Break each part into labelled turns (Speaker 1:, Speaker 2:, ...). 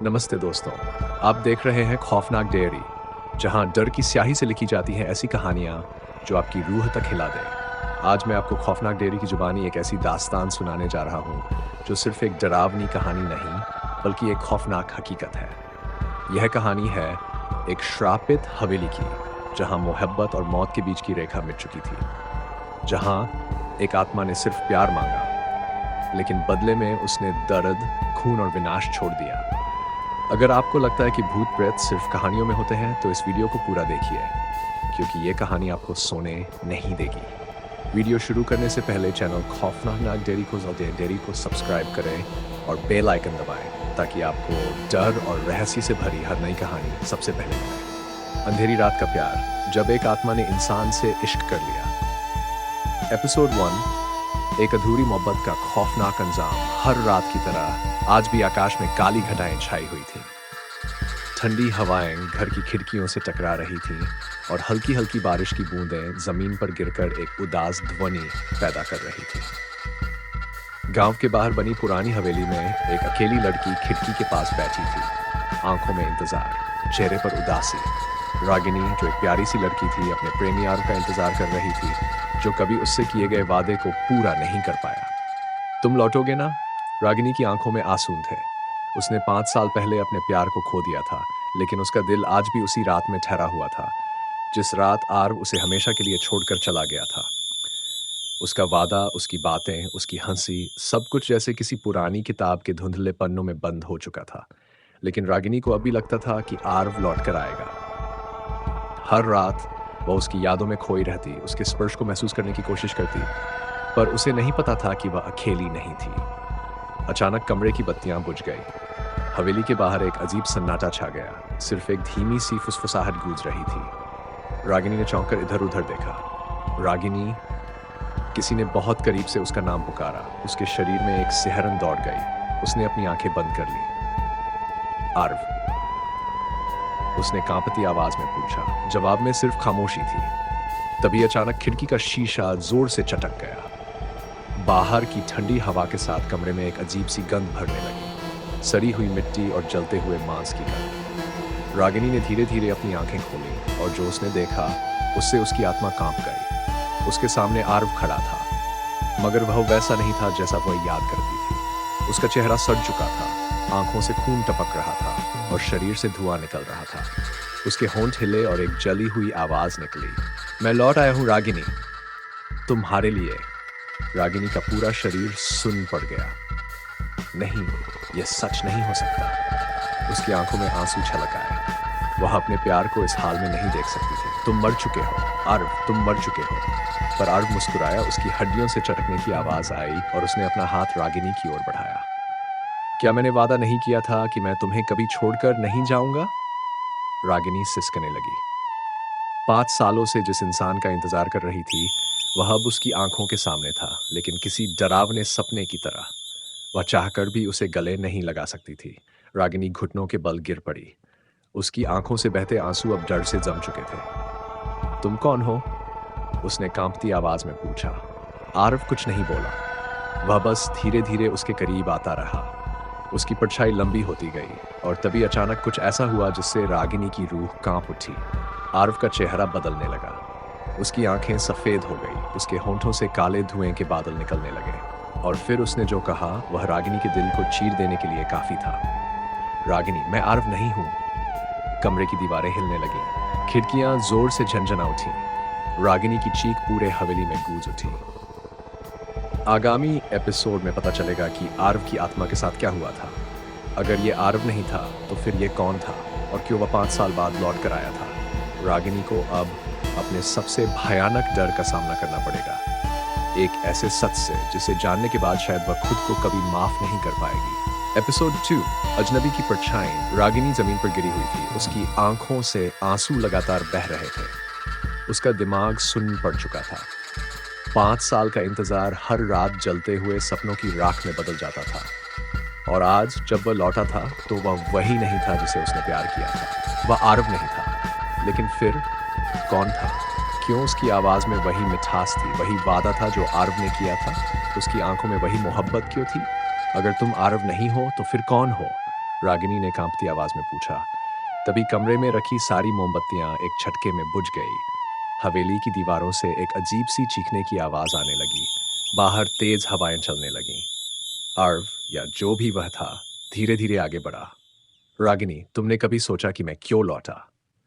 Speaker 1: नमस्ते दोस्तों। आप देख रहे हैं खौफनाक डायरी, जहां डर की स्याही से लिखी जाती हैं ऐसी कहानियां जो आपकी रूह तक हिला दें। आज मैं आपको खौफनाक डायरी की जुबानी एक ऐसी दास्तान सुनाने जा रहा हूं जो सिर्फ एक डरावनी कहानी नहीं, बल्कि एक खौफनाक हकीकत है। यह कहानी है एक श्रापित हवेली की, जहां मोहब्बत और मौत के बीच की रेखा मिट चुकी थी। जहां एक आत्मा ने सिर्फ प्यार मांगा, लेकिन बदले में उसने दर्द, खून और विनाश छोड़ दिया। अगर आपको लगता है कि भूत प्रेत सिर्फ कहानियों में होते हैं, तो इस वीडियो को पूरा देखिए, क्योंकि ये कहानी आपको सोने नहीं देगी। वीडियो शुरू करने से पहले चैनल खौफनाक डेयरी को सब्सक्राइब करें और बेल आइकन दबाएं, ताकि आपको डर और रहस्य से भरी हर नई कहानी सबसे पहले मिले। अंधेरी रात का प्यार, जब एक आत्मा ने इंसान से इश्क कर लिया। एपिसोड 1, एक अधूरी मोहब्बत का खौफनाक अंजाम। हर रात की तरह आज भी आकाश में काली घटाएं छाई हुई थीं। ठंडी हवाएं घर की खिड़कियों से टकरा रही थीं और हल्की हल्की बारिश की बूंदें जमीन पर गिरकर एक उदास ध्वनि पैदा कर रही थी। गांव के बाहर बनी पुरानी हवेली में एक अकेली लड़की खिड़की के पास बैठी थी, आंखों में इंतजार, चेहरे पर उदासी। रागिनी, जो एक प्यारी सी लड़की थी, अपने प्रेमी यार का इंतजार कर रही थी, जो कभी उससे किए गए वादे को पूरा नहीं कर पाया। तुम लौटोगे ना? रागिनी की आंखों में आंसू थे। उसने 5 साल पहले अपने प्यार को खो दिया था, लेकिन उसका दिल आज भी उसी रात में ठहरा हुआ था, जिस रात आर्व उसे हमेशा के लिए छोड़कर चला गया था। उसका वादा, उसकी बातें, उसकी हंसी, सब कुछ जैसे किसी पुरानी किताब के धुंधले पन्नों में बंद हो चुका था। लेकिन रागिनी को अभी लगता था कि आर्व लौट कर आएगा। हर रात वह उसकी यादों में खोई रहती, उसके स्पर्श को महसूस करने की कोशिश करती, पर उसे नहीं पता था कि वह अकेली नहीं थी। अचानक कमरे की बत्तियां बुझ गई। हवेली के बाहर एक अजीब सन्नाटा छा गया। सिर्फ एक धीमी सी फुसफुसाहट गूंज रही थी। रागिनी ने चौंक कर इधर उधर देखा। रागिनी, किसी ने बहुत करीब से उसका नाम पुकारा। उसके शरीर में एक सिहरन दौड़ गई। उसने अपनी आंखें बंद कर ली। आर्व, उसने कांपती आवाज में पूछा। जवाब में सिर्फ खामोशी थी। तभी अचानक खिड़की का शीशा जोर से चटक गया। बाहर की ठंडी हवा के साथ कमरे में एक अजीब सी गंध भरने लगी, सड़ी हुई मिट्टी और जलते हुए मांस की गंध। रागिनी ने धीरे धीरे अपनी आंखें खोली और जो उसने देखा, उससे उसकी आत्मा कांप गई। उसके सामने आर्व खड़ा था, मगर वह वैसा नहीं था जैसा वह याद करती थी। उसका चेहरा सड़ चुका था, आंखों से खून टपक रहा था और शरीर से धुआं निकल रहा था। उसके होंठ हिले और एक जली हुई आवाज निकली। मैं लौट आया हूं रागिनी, तुम्हारे लिए। रागिनी का पूरा शरीर सुन्न पड़ गया। नहीं, यह सच नहीं हो सकता। उसकी आंखों में आंसू छलक आए। वह अपने प्यार को इस हाल में नहीं देख सकती थी। तुम मर चुके हो आर्व, तुम मर चुके हो। पर आर्व मुस्कुराया। उसकी हड्डियों से चटकने की आवाज आई और उसने अपना हाथ रागिनी की ओर बढ़ाया। क्या मैंने वादा नहीं किया था कि मैं तुम्हें कभी छोड़कर नहीं जाऊंगा? रागिनी सिसकने लगी। 5 सालों से जिस इंसान का इंतजार कर रही थी, वह अब उसकी आंखों के सामने था, लेकिन किसी डरावने सपने की तरह। वह चाहकर भी उसे गले नहीं लगा सकती थी। रागिनी घुटनों के बल गिर पड़ी। उसकी आंखों से बहते आंसू अब डर से जम चुके थे। तुम कौन हो? उसने कांपती आवाज में पूछा। आर्व कुछ नहीं बोला। वह बस धीरे धीरे उसके करीब आता रहा। उसकी परछाई लंबी होती गई और तभी अचानक कुछ ऐसा हुआ जिससे रागिनी की रूह कांप उठी। आर्व का चेहरा बदलने लगा। उसकी आंखें सफेद हो गई, उसके होंठों से काले धुएं के बादल निकलने लगे और फिर उसने जो कहा वह रागिनी के दिल को चीर देने के लिए काफी था। रागिनी, मैं आर्व नहीं हूं। कमरे की दीवारें हिलने लगीं, खिड़कियां जोर से झंझना उठी। रागिनी की चीख पूरे हवेली में गूंज उठी। आगामी एपिसोड में पता चलेगा कि आर्व की आत्मा के साथ क्या हुआ था। अगर ये आर्व नहीं था, तो फिर ये कौन था और क्यों वह 5 साल बाद लौट कर आया था? रागिनी को अब अपने सबसे भयानक डर का सामना करना पड़ेगा, एक ऐसे सच से जिसे जानने के बाद शायद वह खुद को कभी माफ नहीं कर पाएगी। एपिसोड 2, अजनबी की परछाई। रागिनी जमीन पर गिरी हुई थी। उसकी आंखों से आंसू लगातार बह रहे थे। उसका दिमाग सुन्न पड़ चुका था। 5 साल का इंतजार हर रात जलते हुए सपनों की राख में बदल जाता था। और आज जब वह लौटा था, तो वह वही नहीं था जिसे उसने प्यार किया था। वह आर्व नहीं था। लेकिन फिर कौन था? क्यों उसकी आवाज में वही मिठास थी, वही वादा था जो आर्व ने किया था? उसकी आंखों में वही मोहब्बत क्यों थी? अगर तुम आर्व नहीं हो, तो फिर कौन हो? रागिनी ने कांपती आवाज में पूछा। तभी कमरे में रखी सारी मोमबत्तियां एक झटके में बुझ गई। हवेली की दीवारों से एक अजीब सी चीखने की आवाज आने लगी। बाहर तेज हवाएं चलने लगीं। आर्व या जो भी वह था धीरे धीरे आगे बढ़ा। रागिनी, तुमने कभी सोचा कि मैं क्यों लौटा?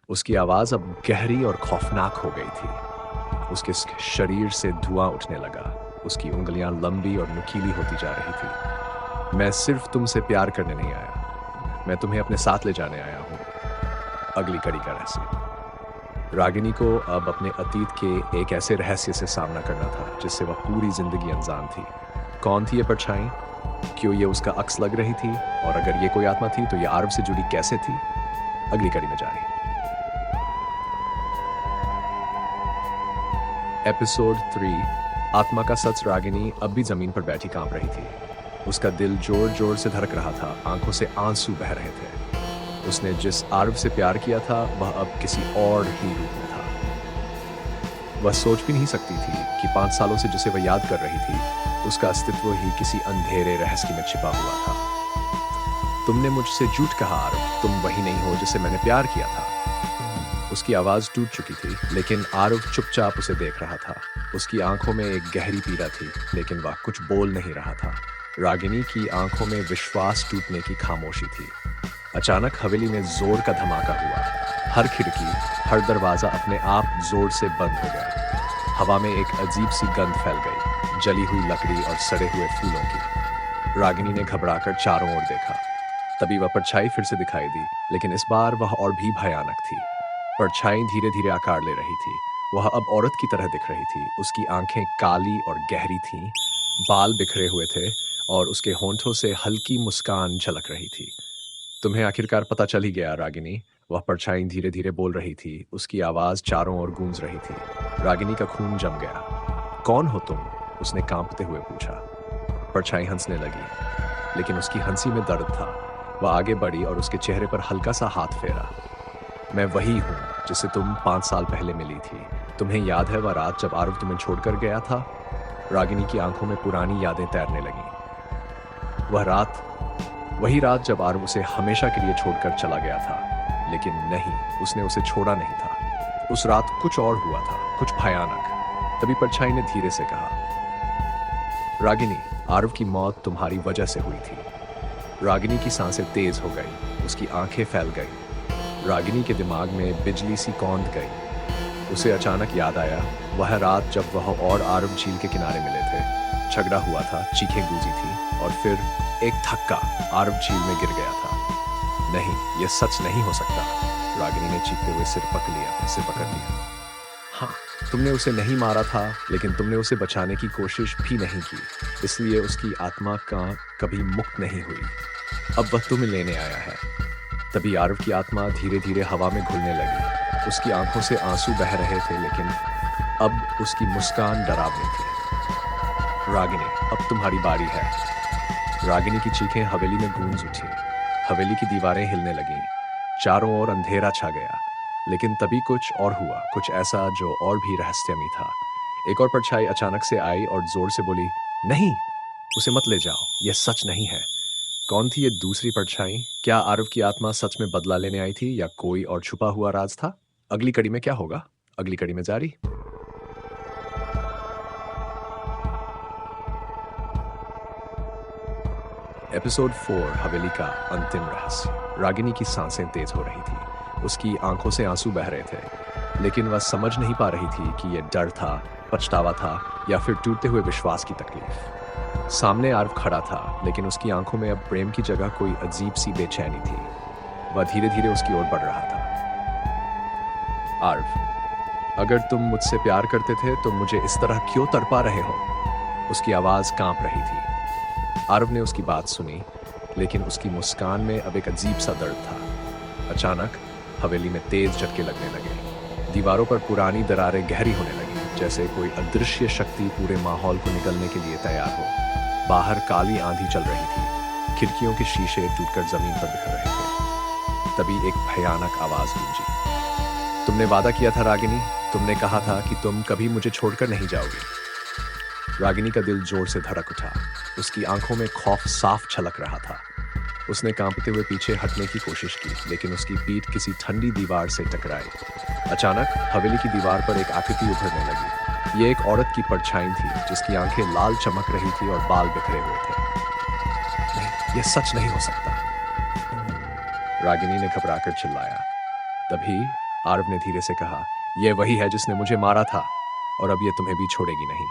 Speaker 1: उसकी आवाज अब गहरी और खौफनाक हो गई थी। उसके शरीर से धुआं उठने लगा। उसकी उंगलियां लंबी और नुकीली होती जा रही थी। मैं सिर्फ तुमसे प्यार करने नहीं आया, मैं तुम्हें अपने साथ ले जाने आया हूं। अगली कड़ी का रहस्य। रागिनी को अब अपने अतीत के एक ऐसे रहस्य से सामना करना था जिससे वह पूरी जिंदगी अनजान थी। कौन थी ये परछाई? क्यों ये उसका अक्स लग रही थी? और अगर ये कोई आत्मा थी तो ये आर्व से जुड़ी कैसे थी? अगली कड़ी में जारी। एपिसोड 3। आत्मा का सच। रागिनी अब भी जमीन पर बैठी कांप रही थी। उसका दिल जोर जोर से धड़क रहा था, आंखों से आंसू बह रहे थे। उसने जिस आर्व से प्यार किया था वह अब किसी और ही रूप में था। वह सोच भी नहीं सकती थी कि 5 सालों से जिसे वह याद कर रही थी उसका अस्तित्व ही किसी अंधेरे रहस्य में छिपा हुआ था। तुमने मुझसे झूठ कहा आर्व, तुम वही नहीं हो जिसे मैंने प्यार किया था। उसकी आवाज टूट चुकी थी, लेकिन आर्व चुपचाप उसे देख रहा था। उसकी आंखों में एक गहरी पीड़ा थी, लेकिन वह कुछ बोल नहीं रहा था। रागिनी की आंखों में विश्वास टूटने की खामोशी थी। अचानक हवेली में जोर का धमाका हुआ। हर खिड़की, हर दरवाजा अपने आप जोर से बंद हो गया। हवा में एक अजीब सी गंध फैल गई, जली हुई लकड़ी और सड़े हुए फूलों की। रागिनी ने घबराकर चारों ओर देखा। तभी वह परछाई फिर से दिखाई दी, लेकिन इस बार वह और भी भयानक थी। परछाई धीरे धीरे आकार ले रही थी। वह अब औरत की तरह दिख रही थी। उसकी आंखें काली और गहरी थीं, बाल बिखरे हुए थे और उसके होंठों से हल्की मुस्कान झलक रही थी। तुम्हें आखिरकार पता चल ही गया रागिनी, वह परछाई धीरे धीरे बोल रही थी। उसकी आवाज चारों ओर गूंज रही थी। रागिनी का खून जम गया। कौन हो तुम? उसने कांपते हुए पूछा। परछाई हंसने लगी, लेकिन उसकी हंसी में दर्द था। वह आगे बढ़ी और उसके चेहरे पर हल्का सा हाथ फेरा। मैं वही हूँ जिसे तुम 5 साल पहले मिली थी। तुम्हें याद है वह रात जब आर्व तुम्हें छोड़कर गया था? रागिनी की आंखों में पुरानी यादें तैरने लगीं। वह रात, वही रात जब आर्व उसे हमेशा के लिए छोड़कर चला गया था। लेकिन नहीं, उसने उसे छोड़ा नहीं था। उस रात कुछ और हुआ था, कुछ भयानक। तभी परछाई ने धीरे से कहा, रागिनी, आर्व की मौत तुम्हारी वजह से हुई थी। रागिनी की सांसें तेज हो गई, उसकी आंखें फैल गई। रागिनी के दिमाग में बिजली सी कौंध गई। उसे अचानक याद आया वह रात जब वह और आर्व झील के किनारे मिले थे। झगड़ा हुआ था, चीखें गूंजी थी और फिर एक धक्का, आर्व झील में गिर गया था। नहीं, यह सच नहीं हो सकता। रागिनी ने चीखते हुए सिर पकड़ लिया। हाँ, तुमने उसे नहीं मारा था, लेकिन तुमने उसे बचाने की कोशिश भी नहीं की, इसलिए उसकी आत्मा का कभी मुक्त नहीं हुई। अब वह तुम्हें लेने आया है। तभी आर्व की आत्मा धीरे धीरे हवा में घुलने लगी। उसकी आंखों से आंसू बह रहे थे, लेकिन अब उसकी मुस्कान डरावनी थी। रागिनी, अब तुम्हारी बारी है। रागिनी की चीखें हवेली में गूंज उठी। हवेली की दीवारें हिलने लगीं। चारों ओर अंधेरा छा गया। लेकिन तभी कुछ और हुआ, कुछ ऐसा जो और भी रहस्यमयी था। एक और परछाई अचानक से आई और जोर से बोली, नहीं, उसे मत ले जाओ, यह सच नहीं है। कौन थी ये दूसरी परछाई? क्या आर्व की आत्मा सच में बदला लेने आई थी या कोई और छुपा हुआ राज था? अगली कड़ी में क्या होगा? अगली कड़ी में जारी। एपिसोड 4, हवेली का अंतिम रहस्य। रागिनी की सांसें तेज हो रही थी। उसकी आंखों से आंसू बह रहे थे, लेकिन वह समझ नहीं पा रही थी कि यह डर था, पछतावा था या फिर टूटते हुए विश्वास की तकलीफ। सामने आर्व खड़ा था, लेकिन उसकी आंखों में अब प्रेम की जगह कोई अजीब सी बेचैनी थी। वह धीरे धीरे उसकी ओर बढ़ रहा था। आर्व, अगर तुम मुझसे प्यार करते थे तो मुझे इस तरह क्यों तड़पा रहे हो? उसकी आवाज कांप रही थी। आर्व ने उसकी बात सुनी, लेकिन उसकी मुस्कान में अब एक अजीब सा दर्द था। अचानक हवेली में तेज झटके लगने लगे। दीवारों पर पुरानी दरारें गहरी होने लगी, जैसे कोई अदृश्य शक्ति पूरे माहौल को निगलने के लिए तैयार हो। बाहर काली आंधी चल रही थी। खिड़कियों के शीशे टूटकर जमीन पर बिखर रहे थे। तभी एक भयानक आवाज गूंजी। तुमने वादा किया था रागिनी, तुमने कहा था कि तुम कभी मुझे छोड़कर नहीं जाओगी। रागिनी का दिल जोर से धड़क उठा। उसकी आंखों में खौफ साफ छलक रहा था। उसने कांपते हुए पीछे हटने की कोशिश की, लेकिन उसकी पीठ किसी ठंडी दीवार से टकराई। अचानक हवेली की दीवार पर एक आकृति उभरने लगी। ये एक औरत की परछाई थी, जिसकी आंखें लाल चमक रही थी और बाल बिखरे हुए थे। नहीं, यह सच नहीं हो सकता, रागिनी ने घबराकर चिल्लाया। तभी आरव ने धीरे से कहा, यह वही है जिसने मुझे मारा था, और अब यह तुम्हें भी छोड़ेगी नहीं।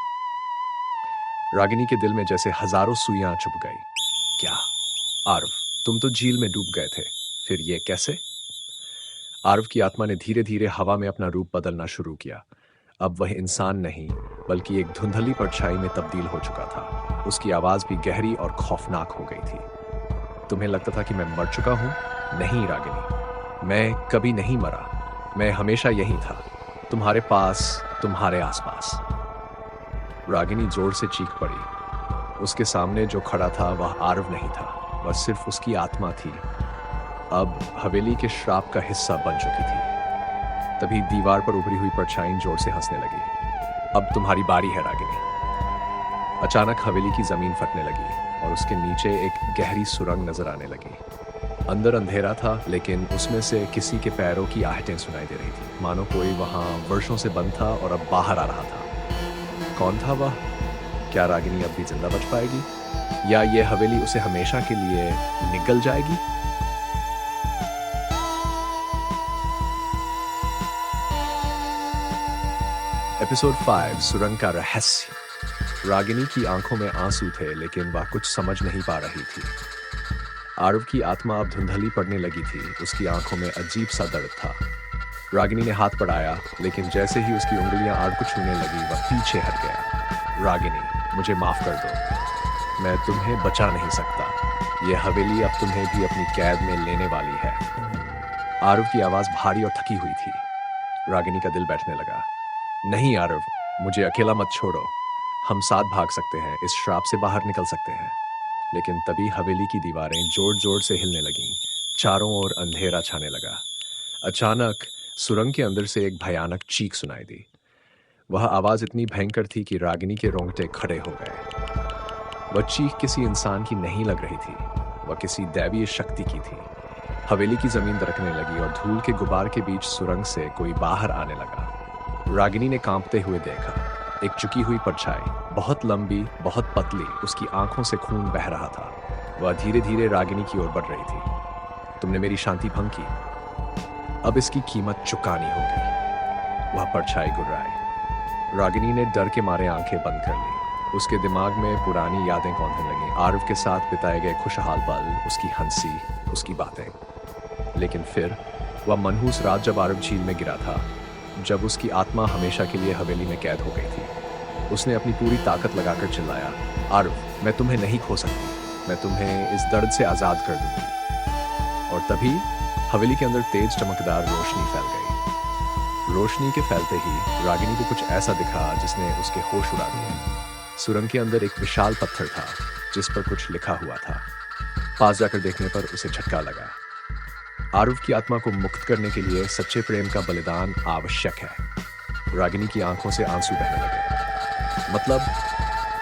Speaker 1: रागिनी के दिल में जैसे हजारों सुइयां चुभ गई। क्या आरव, तुम तो झील में डूब गए थे, फिर ये कैसे? आरव की आत्मा ने धीरे धीरे हवा में अपना रूप बदलना शुरू किया। अब वह इंसान नहीं, बल्कि एक धुंधली परछाई में तब्दील हो चुका था। उसकी आवाज भी गहरी और खौफनाक हो गई थी। तुम्हें लगता था कि मैं मर चुका हूं? नहीं रागिनी, मैं कभी नहीं मरा। मैं हमेशा यही था, तुम्हारे पास, तुम्हारे आसपास। रागिनी जोर से चीख पड़ी। उसके सामने जो खड़ा था वह आरव नहीं था, वह सिर्फ उसकी आत्मा थी, अब हवेली के श्राप का हिस्सा बन चुकी थी। तभी दीवार पर उभरी हुई परछाई जोर से हंसने लगी। अब तुम्हारी बारी है रागिनी। अचानक हवेली की जमीन फटने लगी और उसके नीचे एक गहरी सुरंग नजर आने लगी। अंदर अंधेरा था, लेकिन उसमें से किसी के पैरों की आहटें सुनाई दे रही थी, मानो कोई वहां वर्षों से बंद था और अब बाहर आ रहा था। कौन था वह? क्या रागिनी अब भी जिंदा बच पाएगी, या यह हवेली उसे हमेशा के लिए निगल जाएगी? एपिसोड 5, सुरंग का रहस्य। रागिनी की आंखों में आंसू थे, लेकिन वह कुछ समझ नहीं पा रही थी। आरव की आत्मा अब धुंधली पड़ने लगी थी, उसकी आंखों में अजीब सा दर्द था। रागिनी ने हाथ बढ़ाया, लेकिन जैसे ही उसकी उंगलियां आरव को छूने लगी, वह पीछे हट गया। रागिनी, मुझे माफ कर दो, मैं तुम्हें बचा नहीं सकता। यह हवेली अब तुम्हें भी अपनी कैद में लेने वाली है। आरव की आवाज भारी और थकी हुई थी। रागिनी का दिल बैठने लगा। नहीं आरव, मुझे अकेला मत छोड़ो, हम साथ भाग सकते हैं, इस श्राप से बाहर निकल सकते हैं। लेकिन तभी हवेली की दीवारें जोर जोर से हिलने लगीं, चारों ओर अंधेरा छाने लगा। अचानक सुरंग के अंदर से एक भयानक चीख सुनाई दी। वह आवाज इतनी भयंकर थी कि रागिनी के रोंगटे खड़े हो गए। वह चीख किसी इंसान की नहीं लग रही थी, वह किसी दैवीय शक्ति की थी। हवेली की जमीन दरकने लगी और धूल के गुबार के बीच सुरंग से कोई बाहर आने लगा। रागिनी ने कांपते हुए देखा, एक झुकी हुई परछाई, बहुत लंबी, बहुत पतली, उसकी आंखों से खून बह रहा था। वह धीरे धीरे रागिनी की ओर बढ़ रही थी। तुमने मेरी शांति भंग की, अब इसकी कीमत चुकानी होगी। वह परछाई गुर्राई। रागिनी ने डर के मारे आंखें बंद कर ली। उसके दिमाग में पुरानी यादें कौंधने लगीं, आरव के साथ बिताए गए खुशहाल पल, उसकी हंसी, उसकी बातें। लेकिन फिर वह मनहूस रात जब आरव झील में गिरा था, जब उसकी आत्मा हमेशा के लिए हवेली में कैद हो गई थी। उसने अपनी पूरी ताकत लगाकर चिल्लाया, आरव, मैं तुम्हें नहीं खो सकती, मैं तुम्हें इस दर्द से आजाद कर दूंगी। और तभी हवेली के अंदर तेज चमकदार रोशनी फैल गई। रोशनी के फैलते ही रागिनी को कुछ ऐसा दिखा जिसने उसके होश उड़ा दिए। सुरंग के अंदर एक विशाल पत्थर था, जिस पर कुछ लिखा हुआ था। पास जाकर देखने पर उसे झटका लगा। आरव की आत्मा को मुक्त करने के लिए सच्चे प्रेम का बलिदान आवश्यक है। रागिनी की आंखों से आंसू बहने लगे। मतलब,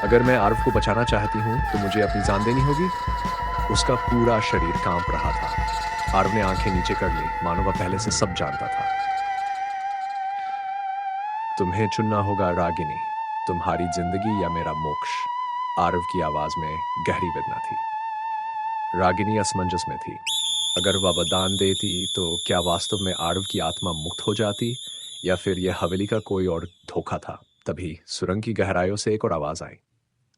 Speaker 1: अगर मैं आरव को बचाना चाहती हूं तो मुझे अपनी जान देनी होगी? उसका पूरा शरीर कांप रहा था। आरव ने आंखें नीचे कर ली, मानो वह पहले से सब जानता था। तुम्हें चुनना होगा रागिनी, तुम्हारी जिंदगी या मेरा मोक्ष। आरव की आवाज में गहरी वेदना थी। रागिनी असमंजस में थी। अगर वह वरदान देती तो क्या वास्तव में आरव की आत्मा मुक्त हो जाती, या फिर यह हवेली का कोई और धोखा था? तभी सुरंग की गहराइयों से एक और आवाज आई,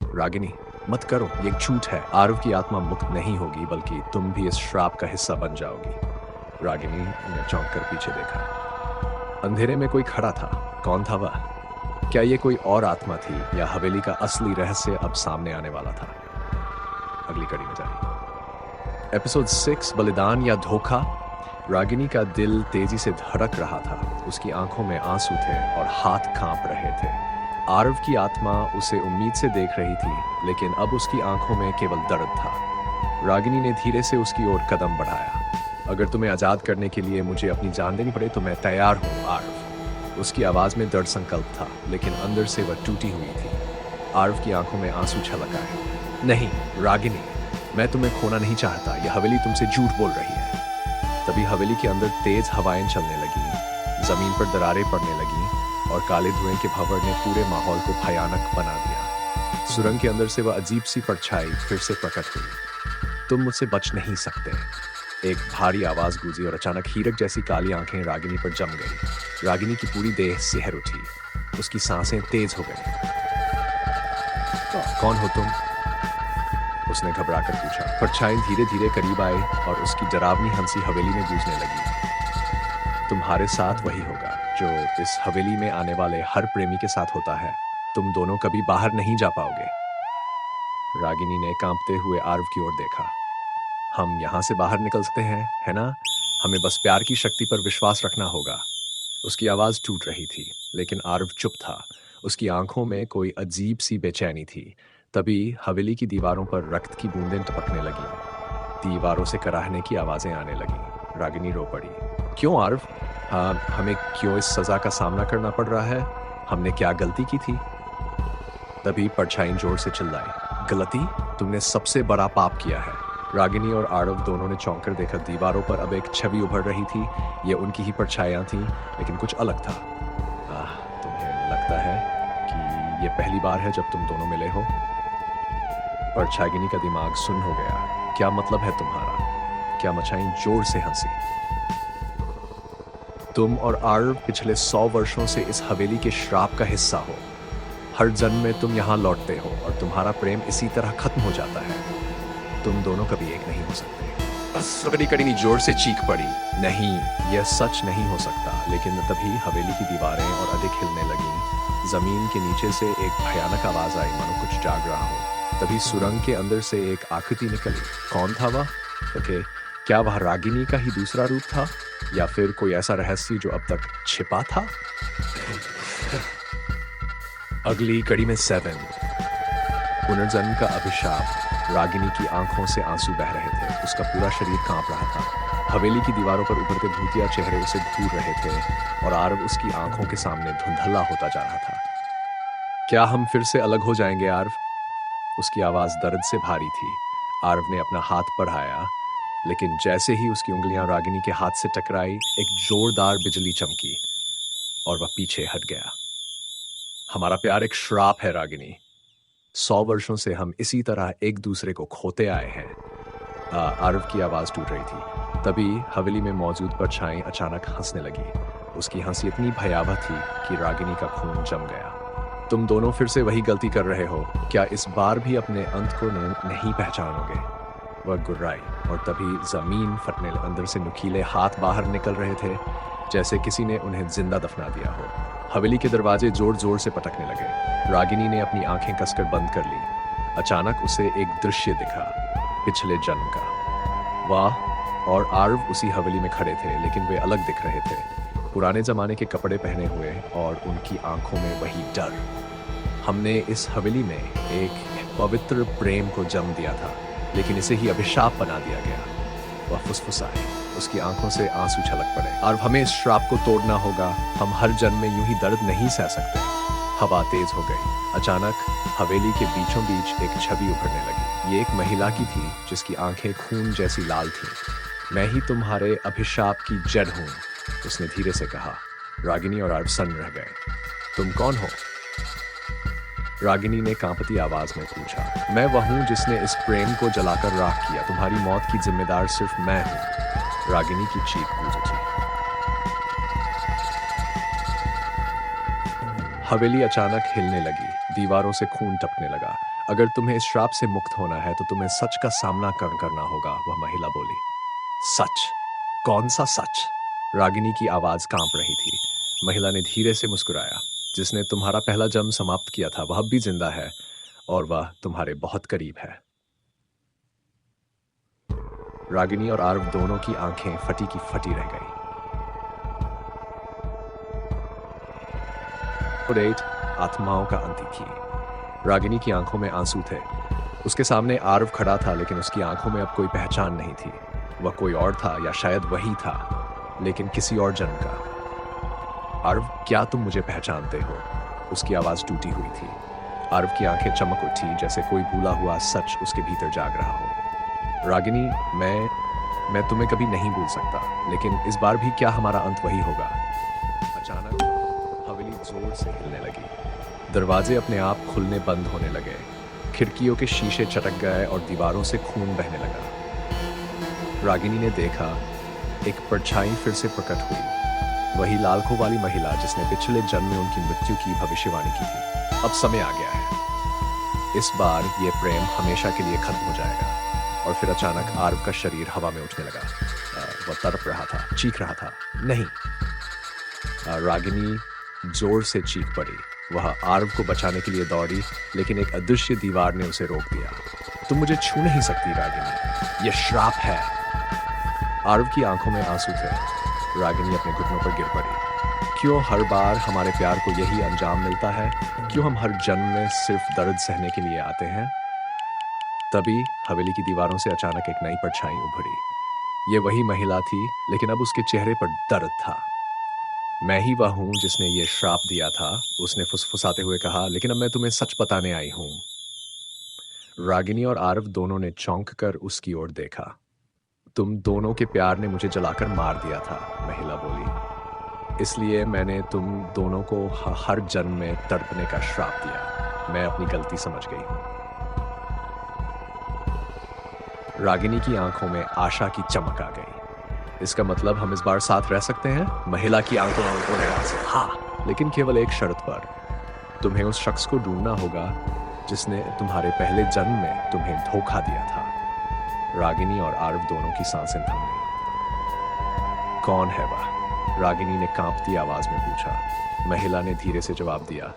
Speaker 1: रागिनी, मत करो, ये झूठ है। आरव की आत्मा मुक्त नहीं होगी, बल्कि तुम भी इस श्राप का हिस्सा बन जाओगी। रागिनी ने चौंक कर पीछे देखा। अंधेरे में कोई खड़ा था। कौन था वह? क्या ये कोई और आत्मा थी, या हवेली का असली रहस्य अब सामने आने वाला था? अगली कड़ी में जानिए। एपिसोड 6, बलिदान या धोखा। रागिनी का दिल तेजी से धड़क रहा था, उसकी आंखों में आंसू थे और हाथ कांप रहे थे। आरव की आत्मा उसे उम्मीद से देख रही थी, लेकिन अब उसकी आंखों में केवल दर्द था। रागिनी ने धीरे से उसकी ओर कदम बढ़ाया। अगर तुम्हें आजाद करने के लिए मुझे अपनी जान देनी पड़े तो मैं तैयार हूँ आरव। उसकी आवाज में दृढ़ संकल्प था, लेकिन अंदर से वह टूटी हुई थी। आरव की आंखों में आंसू छलक आए। नहीं रागिनी, मैं तुम्हें खोना नहीं चाहता, यह हवेली तुमसे झूठ बोल रही है। तभी हवेली के अंदर तेज हवाएं चलने लगी, जमीन पर दरारें पड़ने लगी और काले धुएं के भंवर ने पूरे माहौल को भयानक बना दिया। सुरंग के अंदर से वह अजीब सी परछाई फिर से प्रकट हुई। तुम मुझसे बच नहीं सकते। एक भारी आवाज गूंजी और अचानक हीरक जैसी काली आंखें रागिनी पर जम गई। रागिनी की पूरी देह सिहर उठी, उसकी सांसें तेज हो गई। कौन हो तुम? उसने घबराकर पूछा। परछाई धीरे धीरे करीब आई और उसकी डरावनी हंसी हवेली में गूंजने लगी। तुम्हारे साथ वही होगा जो इस हवेली में आने वाले हर प्रेमी के साथ होता है। तुम दोनों कभी बाहर नहीं जा पाओगे। रागिनी ने कांपते हुए आरव की ओर देखा। हम यहां से बाहर निकल सकते हैं, है ना? हमें बस प्यार की शक्ति पर विश्वास रखना होगा। उसकी आवाज टूट रही थी, लेकिन आरव चुप था। उसकी आंखों में कोई अजीब सी बेचैनी थी। तभी हवेली की दीवारों पर रक्त की बूंदें टपकने लगी। दीवारों से कराहने की आवाजें आने लगी। रागिनी रो पड़ी। क्यों आरव? हाँ, हमें क्यों इस सजा का सामना करना पड़ रहा है? हमने क्या गलती की थी? तभी परछाई जोर से चिल्लाई। गलती? तुमने सबसे बड़ा पाप किया है। रागिनी और आरव दोनों ने चौंक कर देखा। दीवारों पर अब एक छवि उभर रही थी। ये उनकी ही परछाइयां थीं, लेकिन कुछ अलग था। तुम्हें लगता है कि ये पहली बार है जब तुम दोनों मिले हो? परछागिनी का दिमाग सुन्न हो गया। क्या मतलब है तुम्हारा? क्या मचाई जोर से हंसी। तुम और आरव पिछले 100 वर्षों से इस हवेली के श्राप का हिस्सा हो। हर जन्म में तुम यहाँ लौटते हो और तुम्हारा प्रेम इसी तरह खत्म हो जाता है। तुम दोनों कभी एक नहीं हो सकते। कड़ी जोर से चीख पड़ी। नहीं, यह सच नहीं हो सकता। लेकिन तभी हवेली की दीवारें और अधिक हिलने लगीं। जमीन के नीचे से एक भयानक आवाज आई, मानो कुछ जाग रहा हो। तभी सुरंग के अंदर से एक आकृति निकली। कौन था वह? क्या वह रागिनी का ही दूसरा रूप था, या फिर कोई ऐसा रहस्य जो अब तक छिपा था? अगली कड़ी में 7 पुनर्जन्म का अभिशाप। रागिनी की आंखों से आंसू बह रहे थे। उसका पूरा शरीर कांप रहा था। हवेली की दीवारों पर उभरते भूतिया चेहरे उसे घूर रहे थे और आरव उसकी आंखों के सामने धुंधला होता जा रहा था। क्या हम फिर से अलग हो जाएंगे आरव? उसकी आवाज दर्द से भारी थी। आरव ने अपना हाथ बढ़ाया, लेकिन जैसे ही उसकी उंगलियां रागिनी के हाथ से टकराई, एक जोरदार बिजली चमकी और वह पीछे हट गया। हमारा प्यार एक श्राप है रागिनी। 100 वर्षों से हम इसी तरह एक दूसरे को खोते आए हैं। आरव की आवाज टूट रही थी। तभी हवेली में मौजूद परछाई अचानक हंसने लगी। उसकी हंसी इतनी भयावह थी कि रागिनी का खून जम गया। तुम दोनों फिर से वही गलती कर रहे हो। क्या इस बार भी अपने अंत को नहीं पहचानोगे? वह गुर्राई और तभी जमीन फटने, अंदर से नुकीले हाथ बाहर निकल रहे थे, जैसे किसी ने उन्हें जिंदा दफना दिया हो। हवेली के दरवाजे जोर जोर से पटकने लगे। रागिनी ने अपनी आंखें कसकर बंद कर ली। अचानक उसे एक दृश्य दिखा, पिछले जन्म का। वाह! और आरव उसी हवेली में खड़े थे, लेकिन वे अलग दिख रहे थे। पुराने जमाने के कपड़े पहने हुए और उनकी आंखों में वही डर। हमने इस हवेली में एक पवित्र प्रेम को जन्म दिया था, लेकिन इसे ही अभिशाप बना दिया गया। वह फुसफुसाए, उसकी आंखों से आंसू छलक पड़े। और हमें इस श्राप को तोड़ना होगा। हम हर जन्म में यूं ही दर्द नहीं सह सकते। हवा तेज हो गई। अचानक हवेली के बीचों बीच एक छवि उभरने लगी। ये एक महिला की थी, जिसकी आंखें खून जैसी लाल थीं। मैं ही तुम्हारे अभिशाप की जड़ हूं, उसने धीरे से कहा। रागिनी और आरव सन्न रह गए। तुम कौन हो? रागिनी ने कांपती आवाज में पूछा। मैं वह हूं जिसने इस प्रेम को जलाकर राख किया। तुम्हारी मौत की जिम्मेदार सिर्फ मैं हूं। रागिनी की चीख गूंज उठी। हवेली अचानक हिलने लगी। दीवारों से खून टपकने लगा। अगर तुम्हें इस श्राप से मुक्त होना है तो तुम्हें सच का सामना करना होगा, वह महिला बोली। सच? कौन सा सच? रागिनी की आवाज कांप रही थी। महिला ने धीरे से मुस्कुराया। जिसने तुम्हारा पहला जन्म समाप्त किया था वह अब भी जिंदा है, और वह तुम्हारे बहुत करीब है। रागिनी और आरव दोनों की आंखें फटी की फटी रह गई। आत्माओं का अंत। रागिनी की आंखों में आंसू थे। उसके सामने आरव खड़ा था, लेकिन उसकी आंखों में अब कोई पहचान नहीं थी। वह कोई और था, या शायद वही था, लेकिन किसी और जन्म का। आरव, क्या तुम मुझे पहचानते हो? उसकी आवाज टूटी हुई थी। आरव की आंखें चमक उठी, जैसे कोई भूला हुआ सच उसके भीतर जाग रहा हो। रागिनी, मैं तुम्हें कभी नहीं भूल सकता, लेकिन इस बार भी क्या हमारा अंत वही होगा? अचानक हवेली जोर से हिलने लगी। दरवाजे अपने आप खुलने बंद होने लगे। खिड़कियों के शीशे चटक गए और दीवारों से खून बहने लगा। रागिनी ने देखा, एक परछाई फिर से प्रकट हुई। वही लालखों वाली महिला जिसने पिछले जन्म में उनकी मृत्यु की भविष्यवाणी की थी। अब समय आ गया है। इस बार ये प्रेम हमेशा के लिए खत्म हो जाएगा। और फिर अचानक आरव का शरीर हवा में उठने लगा। वह तड़प रहा था, चीख रहा था, नहीं। रागिनी जोर से चीख पड़ी। वह आरव को बचाने के लिए दौड़ी, लेकिन एक अदृश्य दीवार ने उसे रोक दिया। तुम मुझे छू नहीं सकती रागिनी, यह श्राप है। आरव की आंखों में आंसू थे। रागिनी अपने घुटनों पर गिर पड़ी। क्यों हर बार हमारे प्यार को यही अंजाम मिलता है? क्यों हम हर जन्म में सिर्फ दर्द सहने के लिए आते हैं? तभी हवेली की दीवारों से अचानक एक नई परछाई उभरी। ये वही महिला थी, लेकिन अब उसके चेहरे पर दर्द था। मैं ही वह हूं जिसने ये श्राप दिया था, उसने फुसफुसाते हुए कहा, लेकिन अब मैं तुम्हें सच बताने आई हूं। रागिनी और आरव दोनों ने चौंक कर उसकी ओर देखा। तुम दोनों के प्यार ने मुझे जलाकर मार दिया था, महिला बोली। इसलिए मैंने तुम दोनों को हर जन्म में तड़पने का श्राप दिया। मैं अपनी गलती समझ गई हूं। रागिनी की आंखों में आशा की चमक आ गई। इसका मतलब हम इस बार साथ रह सकते हैं? महिला की आंखों में हाँ, लेकिन केवल एक शर्त पर। तुम्हें उस शख्स को ढूंढना होगा जिसने तुम्हारे पहले जन्म में तुम्हें धोखा दिया था। रागिनी और आरव दोनों की सांसें थम गईं। कौन है वह? रागिनी ने कांपती आवाज में पूछा। महिला ने धीरे से जवाब दिया,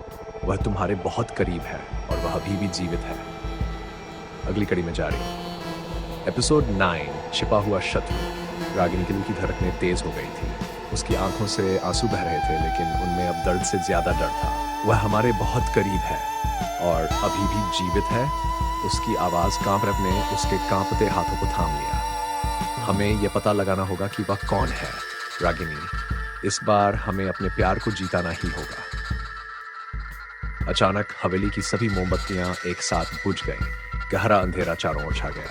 Speaker 1: वह तुम्हारे बहुत करीब है और वह अभी भी जीवित है। अगली कड़ी में जारी। एपिसोड 9, छिपा हुआ शत्रु। रागिनी के दिल की धड़कनें तेज हो गई थी। उसकी आंखों से आंसू बह रहे थे, लेकिन उनमें अब दर्द से ज्यादा डर था। वह हमारे बहुत करीब है और अभी भी जीवित है। उसकी आवाज कांप रहे ने उसके कांपते हाथों को थाम लिया। हमें यह पता लगाना होगा कि वह कौन है। रागिनी, इस बार हमें अपने प्यार को जीताना ही होगा। अचानक हवेली की सभी मोमबत्तियां एक साथ बुझ गईं। गहरा अंधेरा चारों ओर छा गया।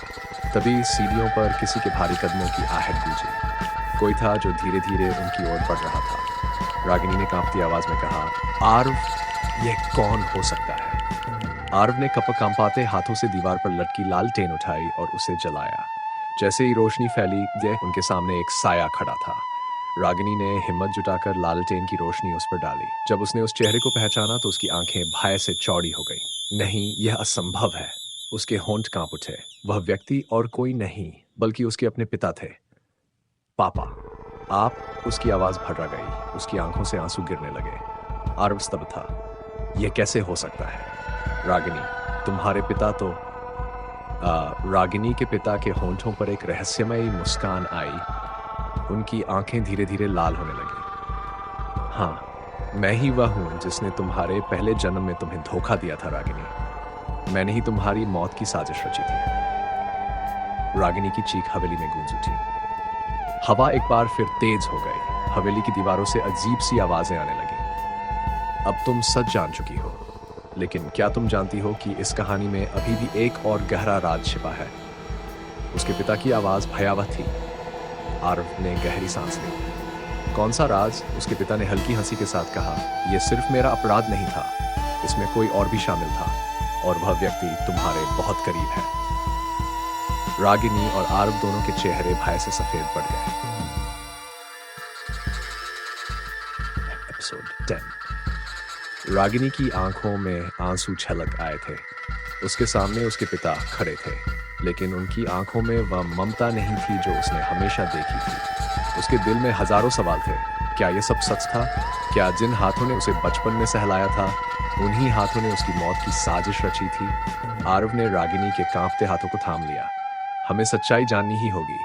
Speaker 1: तभी सीढ़ियों पर किसी के भारी कदमों की आहट गूंजी। कोई था जो धीरे धीरे उनकी ओर बढ़ रहा था। रागिनी ने कांपती आवाज में कहा, आरव, यह कौन हो सकता है? आरव ने कांपाते हाथों से दीवार पर लटकी लालटेन उठाई और उसे जलाया। जैसे ही रोशनी फैली, उनके सामने एक साया खड़ा था। रागिनी ने हिम्मत जुटाकर लालटेन की रोशनी उस पर डाली। जब उसने उस चेहरे को पहचाना तो उसकी आंखें भय से चौड़ी हो गईं। नहीं, यह असंभव है। उसके होंठ कांप उठे। वह व्यक्ति और कोई नहीं बल्कि उसके अपने पिता थे। पापा, आप। उसकी आवाज भर्रा गई। उसकी आंखों से आंसू गिरने लगे। आरव स्तब्ध था। यह कैसे हो सकता है? रागिनी, तुम्हारे पिता तो रागिनी के पिता के होंठों पर एक रहस्यमयी मुस्कान आई। उनकी आंखें धीरे धीरे लाल होने लगी। हाँ, मैं ही वह हूं जिसने तुम्हारे पहले जन्म में तुम्हें धोखा दिया था रागिनी। मैंने ही तुम्हारी मौत की साजिश रची थी। रागिनी की चीख हवेली में गूंज उठी। हवा एक बार फिर तेज हो गई। हवेली की दीवारों से अजीब सी आवाजें आने लगी। अब तुम सच जान चुकी हो, लेकिन क्या तुम जानती हो कि इस कहानी में अभी भी एक और गहरा राज छिपा है? उसके पिता की आवाज भयावह थी। आरव ने गहरी सांस ली। कौन सा राज? उसके पिता ने हल्की हंसी के साथ कहा, यह सिर्फ मेरा अपराध नहीं था, इसमें कोई और भी शामिल था, और वह व्यक्ति तुम्हारे बहुत करीब है। रागिनी और आरव दोनों के चेहरे भय से सफेद पड़ गए। एपिसोड 10। रागिनी की आंखों में आंसू छलक आए थे। उसके सामने उसके पिता खड़े थे, लेकिन उनकी आंखों में वह ममता नहीं थी जो उसने हमेशा देखी थी। उसके दिल में हजारों सवाल थे। क्या यह सब सच था? क्या जिन हाथों ने उसे बचपन में सहलाया था, उन्हीं हाथों ने उसकी मौत की साजिश रची थी? आरव ने रागिनी के कांपते हाथों को थाम लिया। हमें सच्चाई जाननी ही होगी।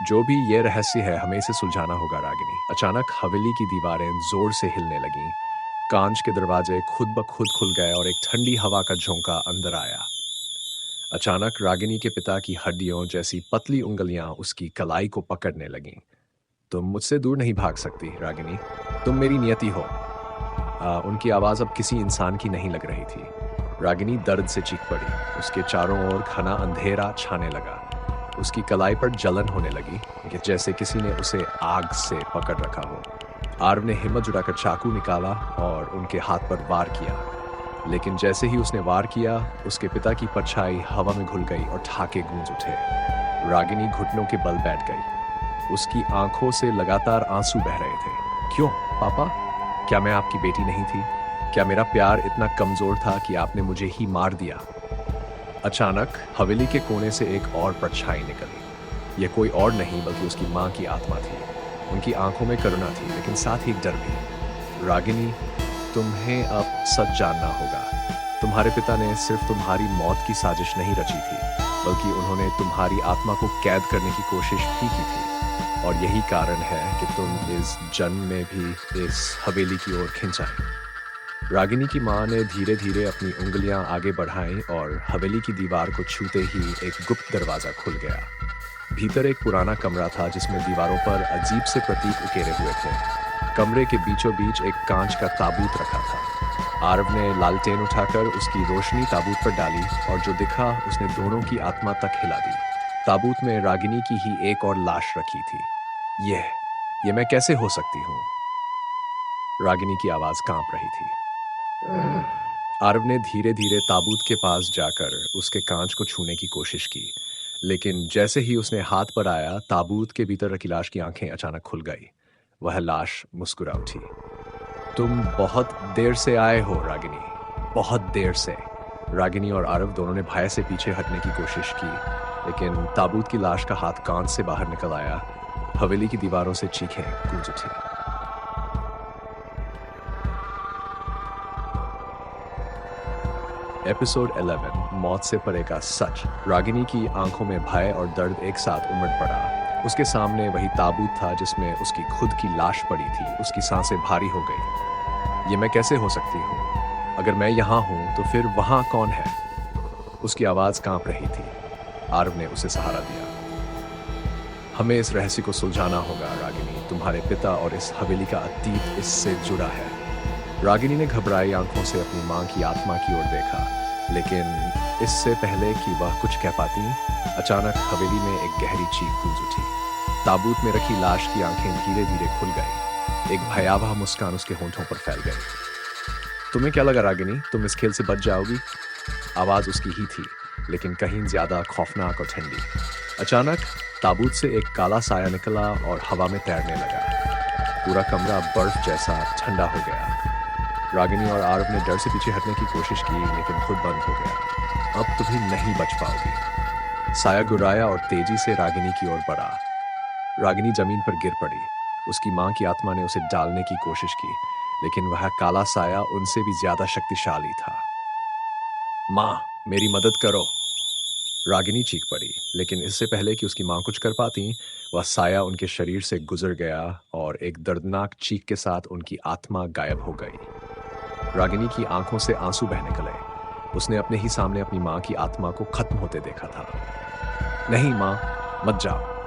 Speaker 1: जो भी ये रहस्य है, हमें इसे सुलझाना होगा रागिनी। अचानक हवेली की दीवारें जोर से हिलने लगीं। कांच के दरवाजे खुद ब खुद खुल गए और एक ठंडी हवा का झोंका अंदर आया। अचानक रागिनी के पिता की हड्डियों जैसी पतली उंगलियां उसकी कलाई को पकड़ने लगीं। तुम मुझसे दूर नहीं भाग सकती रागिनी, तुम मेरी नियति हो। उनकी आवाज अब किसी इंसान की नहीं लग रही थी। रागिनी दर्द से चीख पड़ी। उसके चारों ओर घना अंधेरा छाने लगा। उसकी कलाई पर जलन होने लगी कि जैसे किसी ने उसे आग से पकड़ रखा हो। आरव ने हिम्मत जुटाकर चाकू निकाला और उनके हाथ पर वार किया, लेकिन जैसे ही उसने वार किया, उसके पिता की परछाई हवा में घुल गई और ठहाके गूंज उठे। रागिनी घुटनों के बल बैठ गई। उसकी आंखों से लगातार आंसू बह रहे थे। क्यों पापा? क्या मैं आपकी बेटी नहीं थी? क्या मेरा प्यार इतना कमजोर था कि आपने मुझे ही मार दिया? अचानक हवेली के कोने से एक और परछाई निकली। यह कोई और नहीं बल्कि उसकी मां की आत्मा थी। उनकी आंखों में करुणा थी, लेकिन साथ ही डर भी। रागिनी, तुम्हें अब सच जानना होगा। तुम्हारे पिता ने सिर्फ तुम्हारी मौत की साजिश नहीं रची थी, बल्कि उन्होंने तुम्हारी आत्मा को कैद करने की कोशिश भी की थी। और यही कारण है कि तुम इस जन्म में भी इस हवेली की ओर खिंचाई। रागिनी की मां ने धीरे धीरे अपनी उंगलियां आगे बढ़ाईं और हवेली की दीवार को छूते ही एक गुप्त दरवाजा खुल गया। भीतर एक पुराना कमरा था जिसमें दीवारों पर अजीब से प्रतीक उकेरे हुए थे। कमरे के बीचों बीच एक कांच का ताबूत रखा था। आरव ने लालटेन उठाकर उसकी रोशनी ताबूत पर डाली और जो दिखा उसने दोनों की आत्मा तक हिला दी। ताबूत में रागिनी की ही एक और लाश रखी थी। ये मैं कैसे हो सकती हूँ? रागिनी की आवाज कांप रही थी। आरव ने धीरे धीरे ताबूत के पास जाकर उसके कांच को छूने की कोशिश की, लेकिन जैसे ही उसने हाथ पर आया, ताबूत के भीतर रखी लाश की आंखें अचानक खुल गई। वह लाश मुस्कुरा उठी। तुम बहुत देर से आए हो रागिनी, बहुत देर से। रागिनी और आरव दोनों ने भय से पीछे हटने की कोशिश की, लेकिन ताबूत की लाश का हाथ कांच से बाहर निकल आया। हवेली की दीवारों से चीखें गूंज उठी। एपिसोड 11, मौत से परे का सच। रागिनी की आंखों में भय और दर्द एक साथ उमड़ पड़ा। उसके सामने वही ताबूत था जिसमें उसकी खुद की लाश पड़ी थी। उसकी सांसें भारी हो गई। ये मैं कैसे हो सकती हूँ? अगर मैं यहाँ हूँ तो फिर वहाँ कौन है? उसकी आवाज कांप रही थी। आरव ने उसे सहारा दिया। हमें इस रहस्य को सुलझाना होगा रागिनी। तुम्हारे पिता और इस हवेली का अतीत इससे जुड़ा है। रागिनी ने घबराई आंखों से अपनी मां की आत्मा की ओर देखा, लेकिन इससे पहले कि वह कुछ कह पाती, अचानक हवेली में एक गहरी चीख गूंज उठी। ताबूत में रखी लाश की आंखें धीरे धीरे खुल गई। एक भयावह मुस्कान उसके होंठों पर फैल गई। तुम्हें क्या लगा रागिनी, तुम इस खेल से बच जाओगी? आवाज उसकी ही थी, लेकिन कहीं ज्यादा खौफनाक और ठंडी। अचानक ताबूत से एक काला साया निकला और हवा में तैरने लगा। पूरा कमरा बर्फ जैसा ठंडा हो गया। रागिनी और आरव ने डर से पीछे हटने की कोशिश की, लेकिन खुद बंद हो गया। अब तुम्हें नहीं बच पाओगी। साया गुर्राया और तेजी से रागिनी की ओर बढ़ा। रागिनी जमीन पर गिर पड़ी। उसकी मां की आत्मा ने उसे डालने की कोशिश की, लेकिन वह काला साया उनसे भी ज्यादा शक्तिशाली था। मां, मेरी मदद करो, रागिनी चीख पड़ी, लेकिन इससे पहले कि उसकी मां कुछ कर पाती, वह साया उनके शरीर से गुजर गया और एक दर्दनाक चीख के साथ उनकी आत्मा गायब हो गई। रागिनी की आंखों से आंसू बहने लगे। उसने अपने ही सामने अपनी मां की आत्मा को खत्म होते देखा था। नहीं मां, मत जाओ।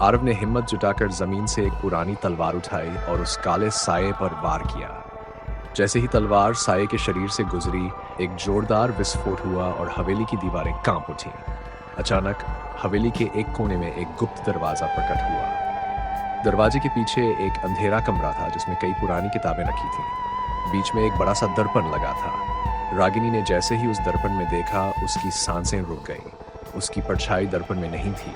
Speaker 1: आरव ने हिम्मत जुटाकर जमीन से एक पुरानी तलवार उठाई और उस काले साये पर वार किया। जैसे ही तलवार साये के शरीर से गुजरी, एक जोरदार विस्फोट हुआ और हवेली की दीवारें कांप उठीं। अचानक हवेली के एक कोने में एक गुप्त दरवाजा प्रकट हुआ। दरवाजे के पीछे एक अंधेरा कमरा था जिसमें कई पुरानी किताबें रखी थीं। बीच में एक बड़ा सा दर्पण लगा था। रागिनी ने जैसे ही उस दर्पण में देखा, उसकी सांसें रुक गईं। उसकी परछाई दर्पण में नहीं थी,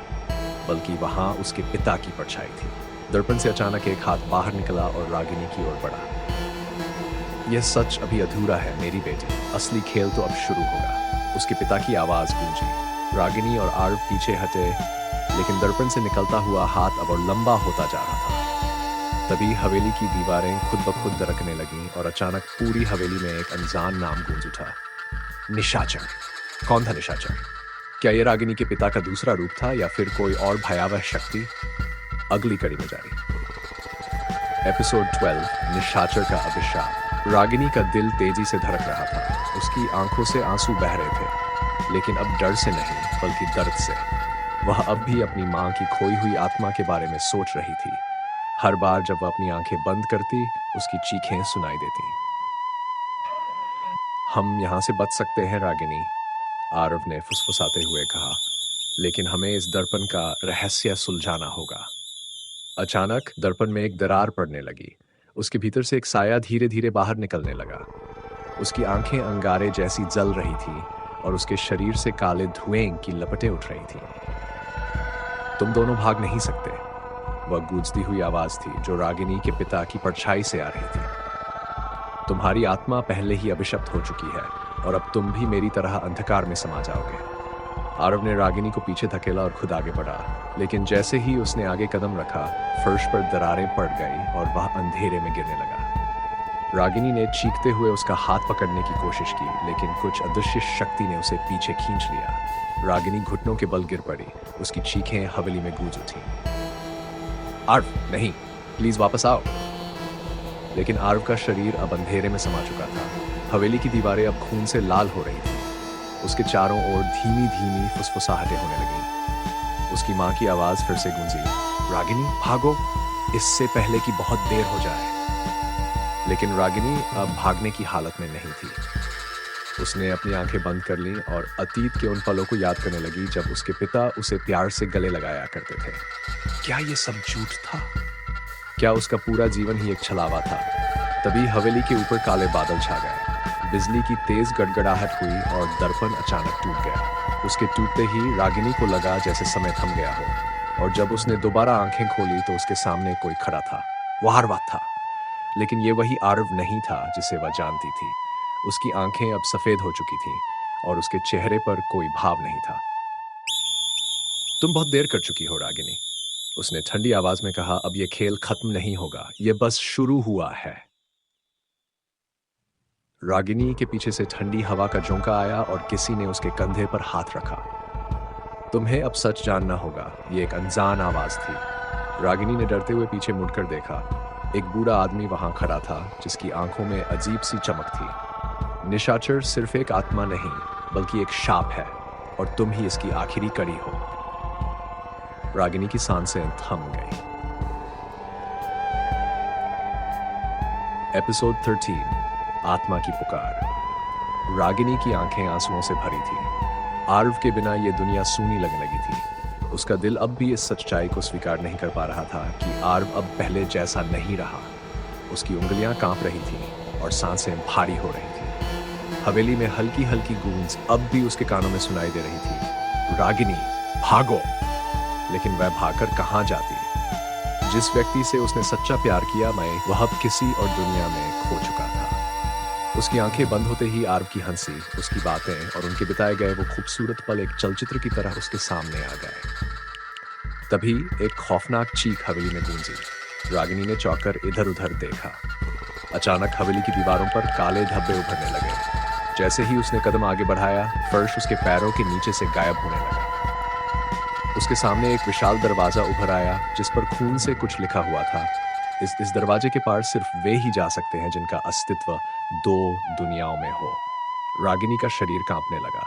Speaker 1: बल्कि वहां उसके पिता की परछाई थी। दर्पण से अचानक एक हाथ बाहर निकला और रागिनी की ओर बढ़ा। यह सच अभी अधूरा है मेरी बेटी, असली खेल तो अब शुरू होगा, उसके पिता की आवाज गूंजी। रागिनी और आरव पीछे हटे, लेकिन दर्पण से निकलता हुआ हाथ अब और लंबा होता जा रहा था। तभी हवेली की दीवारें खुद ब खुद दरकने लगीं और अचानक पूरी हवेली में एक अनजान नाम गूंज उठा। निशाचर। कौन था निशाचर? क्या यह रागिनी के पिता का दूसरा रूप था या फिर कोई और भयावह शक्ति? अगली कड़ी में जारी। एपिसोड 12, निशाचर का अभिशाप। रागिनी का दिल तेजी से धड़क रहा था। उसकी आंखों से आंसू बह रहे थे, लेकिन अब डर से नहीं बल्कि दर्द से। वह अब भी अपनी मां की खोई हुई आत्मा के बारे में सोच रही थी। हर बार जब वह अपनी आंखें बंद करती, उसकी चीखें सुनाई देती। हम यहां से बच सकते हैं रागिनी, आरव ने फुसफुसाते हुए कहा। लेकिन हमें इस दर्पण का रहस्य सुलझाना होगा। अचानक दर्पण में एक दरार पड़ने लगी। उसके भीतर से एक साया धीरे धीरे बाहर निकलने लगा। उसकी आंखें अंगारे जैसी जल रही थी और उसके शरीर से काले धुएं की लपटें उठ रही थी। तुम दोनों भाग नहीं सकते, वह गूंजती हुई आवाज थी जो रागिनी के पिता की परछाई से आ रही थी। तुम्हारी आत्मा पहले ही अभिशप्त हो चुकी है और अब तुम भी मेरी तरह अंधकार में समा जाओगे। आरव ने रागिनी को पीछे धकेला और खुद आगे बढ़ा, लेकिन जैसे ही उसने आगे कदम रखा, फर्श पर दरारें पड़ गई और वह अंधेरे में गिरने लगा। रागिनी ने चीखते हुए उसका हाथ पकड़ने की कोशिश की, लेकिन कुछ अदृश्य शक्ति ने उसे पीछे खींच लिया। रागिनी घुटनों के बल गिर पड़ी। उसकी चीखें हवेली में गूंज उठी। आर्व, नहीं, प्लीज वापस आओ। लेकिन आर्व का शरीर अब अंधेरे में समा चुका था। हवेली की दीवारें अब खून से लाल हो रही थी। उसके चारों ओर धीमी धीमी फुसफुसाहटें होने लगी। उसकी माँ की आवाज फिर से गूंजी, रागिनी भागो, इससे पहले कि बहुत देर हो जाए। लेकिन रागिनी अब भागने की हालत में नहीं थी। उसने अपनी आंखें बंद कर लीं और अतीत के उन पलों को याद करने लगी जब उसके पिता उसे प्यार से गले लगाया करते थे। क्या ये सब झूठ था? क्या उसका पूरा जीवन ही एक छलावा था? तभी हवेली के ऊपर काले बादल छा गए। बिजली की तेज गड़गड़ाहट हुई और दर्पण अचानक टूट गया। उसके टूटते ही रागिनी को लगा जैसे समय थम गया हो, और जब उसने दोबारा आंखें खोली तो उसके सामने कोई खड़ा था। वो आरव था, लेकिन ये वही आरव नहीं था जिसे वह जानती थी। उसकी आंखें अब सफेद हो चुकी थीं और उसके चेहरे पर कोई भाव नहीं था। तुम बहुत देर कर चुकी हो रागिनी, उसने ठंडी आवाज में कहा। अब ये खेल खत्म नहीं होगा, ये बस शुरू हुआ है। रागिनी के पीछे से ठंडी हवा का झोंका आया और किसी ने उसके कंधे पर हाथ रखा। तुम्हें अब सच जानना होगा, ये एक अनजान आवाज थी। रागिनी ने डरते हुए पीछे मुड़कर देखा। एक बूढ़ा आदमी वहां खड़ा था जिसकी आंखों में अजीब सी चमक थी। निशाचर सिर्फ एक आत्मा नहीं, बल्कि एक शाप है, और तुम ही इसकी आखिरी कड़ी हो। रागिनी की सांसें थम गई। एपिसोड 13, आत्मा की पुकार। रागिनी की आंखें आंसुओं से भरी थी। आर्व के बिना यह दुनिया सूनी लगने लगी थी। उसका दिल अब भी इस सच्चाई को स्वीकार नहीं कर पा रहा था कि आर्व अब पहले जैसा नहीं रहा। उसकी उंगलियां कांप रही थीं और सांसें भारी हो रही थीं। हवेली में हल्की हल्की गूंज अब भी उसके कानों में सुनाई दे रही थी, रागिनी भागो। लेकिन वह भागकर कहां जाती? जिस व्यक्ति से उसने सच्चा प्यार किया, वह अब किसी और दुनिया में खो चुका था। उसकी आंखें बंद होते ही आर्व की हंसी, उसकी बातें और उनके बिताए गए वो खूबसूरत पल एक चलचित्र की तरह उसके सामने आ गए। तभी एक खौफनाक चीख हवेली में गूंजी। रागिनी ने चौंककर इधर उधर देखा। अचानक हवेली की दीवारों पर काले धब्बे उभरने लगे। जैसे ही उसने कदम आगे बढ़ाया, फर्श उसके पैरों के नीचे से गायब होने लगा। उसके सामने एक विशाल दरवाजा उभर आया जिस पर खून से कुछ लिखा हुआ था। इस दरवाजे के पार सिर्फ वे ही जा सकते हैं जिनका अस्तित्व दो दुनियाओं में हो। रागिनी का शरीर कांपने लगा।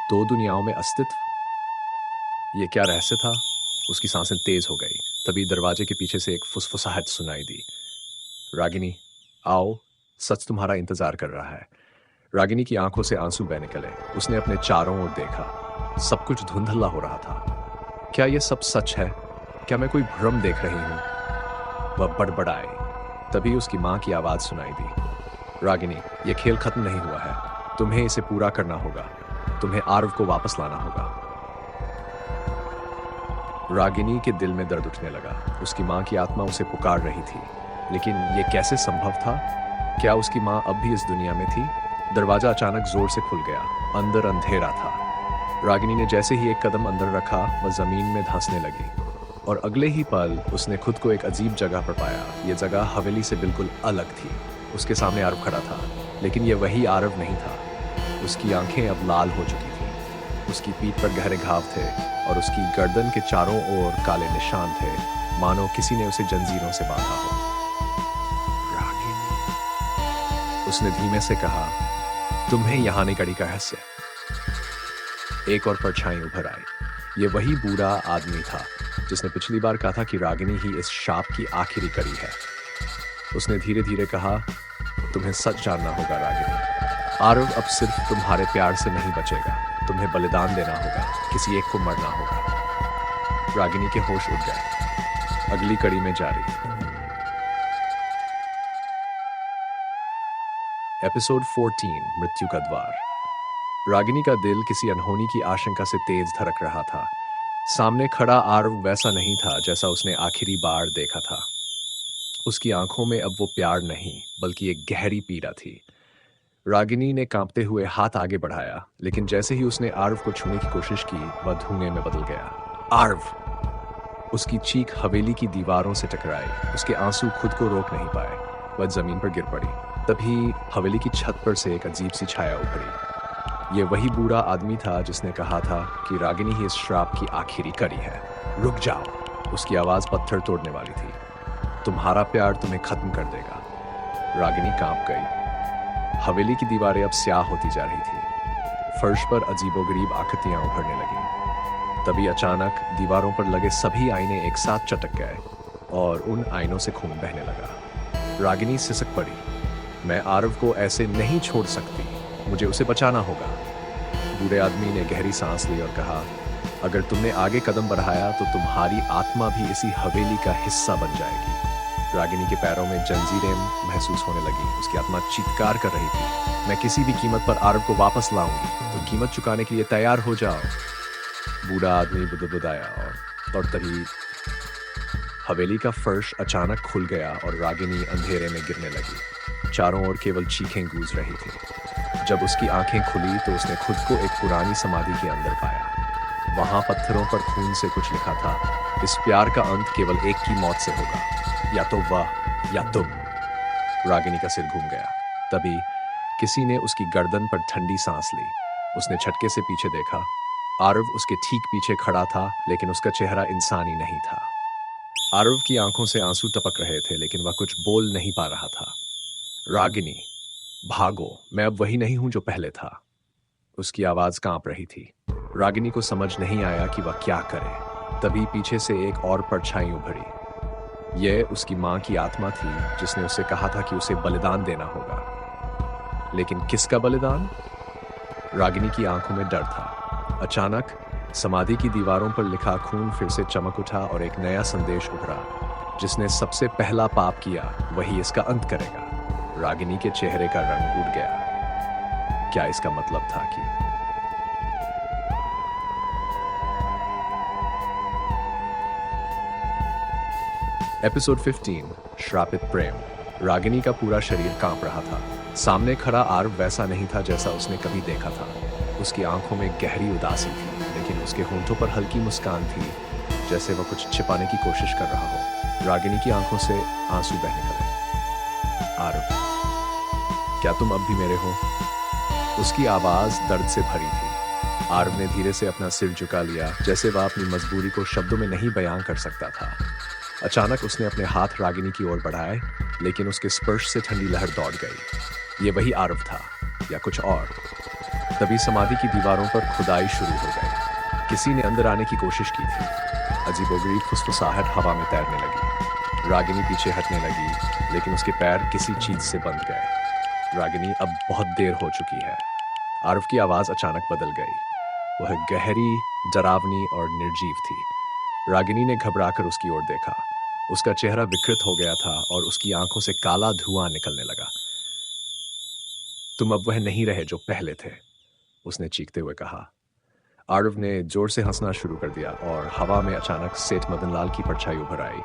Speaker 1: दो दुनियाओं में अस्तित्व? ये क्या रहस्य था? उसकी सांसें तेज हो गई। तभी दरवाजे के पीछे से एक फुसफुसाहट सुनाई दी, रागिनी आओ, सच तुम्हारा इंतजार कर रहा है। रागिनी की आंखों से आंसू बह निकले। उसने अपने चारों ओर देखा। सब कुछ धुंधला हो रहा था। क्या यह सब सच है? क्या मैं कोई भ्रम देख रही हूं? वह बड़बड़ाई। तभी उसकी मां की आवाज सुनाई दी, रागिनी, यह खेल खत्म नहीं हुआ है। तुम्हें इसे पूरा करना होगा। तुम्हें आर्व को वापस लाना होगा। रागिनी के दिल में दर्द उठने लगा। उसकी मां की आत्मा उसे पुकार रही थी, लेकिन यह कैसे संभव था? क्या उसकी मां अब भी इस दुनिया में थी? दरवाजा अचानक जोर से खुल गया। अंदर अंधेरा था। रागिनी ने जैसे ही एक कदम अंदर रखा, वह जमीन में धंसने लगी और अगले ही पल उसने खुद को एक अजीब जगह पर पाया। यह जगह हवेली से बिल्कुल अलग थी। उसके सामने आरव खड़ा था, लेकिन यह वही आरव नहीं था। उसकी आंखें अब लाल हो चुकी थीं। उसकी पीठ पर गहरे घाव थे और उसकी गर्दन के चारों ओर काले निशान थे, मानो किसी ने उसे जंजीरों से बांधा हो। रागिनी, उसने धीमे से कहा, तुम्हें यहाँ आने कड़ी का रहस्य। एक और परछाई उभर आई। ये वही बूढ़ा आदमी था जिसने पिछली बार कहा था कि रागिनी ही इस शाप की आखिरी कड़ी है। उसने धीरे धीरे कहा, तुम्हें सच जानना होगा रागिनी। आरव अब सिर्फ तुम्हारे प्यार से नहीं बचेगा, तुम्हें बलिदान देना होगा, किसी एक को मरना होगा। रागिनी के होश उड़ गए। अगली कड़ी में जारी। एपिसोड 14 मृत्यु का द्वार। रागिनी का दिल किसी अनहोनी की आशंका से तेज धड़क रहा था। सामने खड़ा आरव वैसा नहीं था जैसा उसने आखिरी बार देखा था। उसकी आंखों में अब वो प्यार नहीं बल्कि एक गहरी पीड़ा थी। रागिनी ने कांपते हुए हाथ आगे बढ़ाया, लेकिन जैसे ही उसने आरव को छूने की कोशिश की, वह धुएं में बदल गया। आरव! उसकी चीख हवेली की दीवारों से टकराई। उसके आंसू खुद को रोक नहीं पाए। वह जमीन पर गिर पड़ी। तभी हवेली की छत पर से एक अजीब सी छाया उभरी। ये वही बूढ़ा आदमी था जिसने कहा था कि रागिनी ही इस श्राप की आखिरी कड़ी है। रुक जाओ! उसकी आवाज पत्थर तोड़ने वाली थी। तुम्हारा प्यार तुम्हें खत्म कर देगा। रागिनी कांप गई। हवेली की दीवारें अब स्याह होती जा रही थी। फर्श पर अजीबोगरीब आकृतियां उभरने लगीं। तभी अचानक दीवारों पर लगे सभी आईने एक साथ चटक गए और उन आईनों से खून बहने लगा। रागिनी सिसक पड़ी। मैं आरव को ऐसे नहीं छोड़ सकती, मुझे उसे बचाना होगा। बूढ़े आदमी ने गहरी सांस ली और कहा, अगर तुमने आगे कदम बढ़ाया तो तुम्हारी आत्मा भी इसी हवेली का हिस्सा बन जाएगी। रागिनी के पैरों में जंजीरें महसूस होने लगी। उसकी आत्मा चीत्कार कर रही थी, मैं किसी भी कीमत पर आरव को वापस लाऊंगी, तो कीमत चुकाने के लिए तैयार हो जाओ। बूढ़ा आदमी बुदबुदाया और तभी हवेली का फर्श अचानक खुल गया और रागिनी अंधेरे में गिरने लगी। चारों ओर केवल चीखें गूंज रही थी। जब उसकी आंखें खुली तो उसने खुद को एक पुरानी समाधि के अंदर पाया। वहां पत्थरों पर खून से कुछ लिखा था, इस प्यार का अंत केवल एक की मौत से होगा, या तो वह या तुम। रागिनी का सिर घूम गया। तभी किसी ने उसकी गर्दन पर ठंडी सांस ली। उसने झटके से पीछे देखा। आरव उसके ठीक पीछे खड़ा था, लेकिन उसका चेहरा इंसानी नहीं था। आरव की आंखों से आंसू टपक रहे थे, लेकिन वह कुछ बोल नहीं पा रहा था। रागिनी, भागो, मैं अब वही नहीं हूं जो पहले था। उसकी आवाज कांप रही थी। रागिनी को समझ नहीं आया कि वह क्या करे। तभी पीछे से एक और परछाई उभरी। यह उसकी मां की आत्मा थी, जिसने उसे कहा था कि उसे बलिदान देना होगा। लेकिन किसका बलिदान? रागिनी की आंखों में डर था। अचानक समाधि की दीवारों पर लिखा खून फिर से चमक उठा और एक नया संदेश उभरा, जिसने सबसे पहला पाप किया वही इसका अंत करेगा। रागिनी के चेहरे का रंग उड़ गया। क्या इसका मतलब था कि एपिसोड 15 श्रापित प्रेम। रागिनी का पूरा शरीर कांप रहा था। सामने खड़ा आरव वैसा नहीं था जैसा उसने कभी देखा था। उसकी आंखों में गहरी उदासी थी, लेकिन उसके होंठों पर हल्की मुस्कान थी, जैसे वह कुछ छिपाने की कोशिश कर रहा हो। रागिनी की आंखों से आंसू बहने लगे। आरव, क्या तुम अब भी मेरे हो? उसकी आवाज दर्द से भरी थी। आरव ने धीरे से अपना सिर झुका लिया, जैसे वह अपनी मजबूरी को शब्दों में नहीं बयां कर सकता था। अचानक उसने अपने हाथ रागिनी की ओर बढ़ाए, लेकिन उसके स्पर्श से ठंडी लहर दौड़ गई। ये वही आरव था या कुछ और? तभी समाधि की दीवारों पर खुदाई शुरू हो गई। किसी ने अंदर आने की कोशिश की थी। अजीबोगरीब फुसफुसाहट हवा में तैरने लगी। रागिनी पीछे हटने लगी, लेकिन उसके पैर किसी चीज से बंध गए। रागिनी, अब बहुत देर हो चुकी है। आरव की आवाज अचानक बदल गई। वह गहरी, डरावनी और निर्जीव थी। रागिनी ने घबराकर उसकी ओर देखा। उसका चेहरा विकृत हो गया था और उसकी आंखों से काला धुआं निकलने लगा। तुम अब वह नहीं रहे जो पहले थे, उसने चीखते हुए कहा। आरव ने जोर से हंसना शुरू कर दिया और हवा में अचानक सेठ मदनलाल की परछाई उभर आई।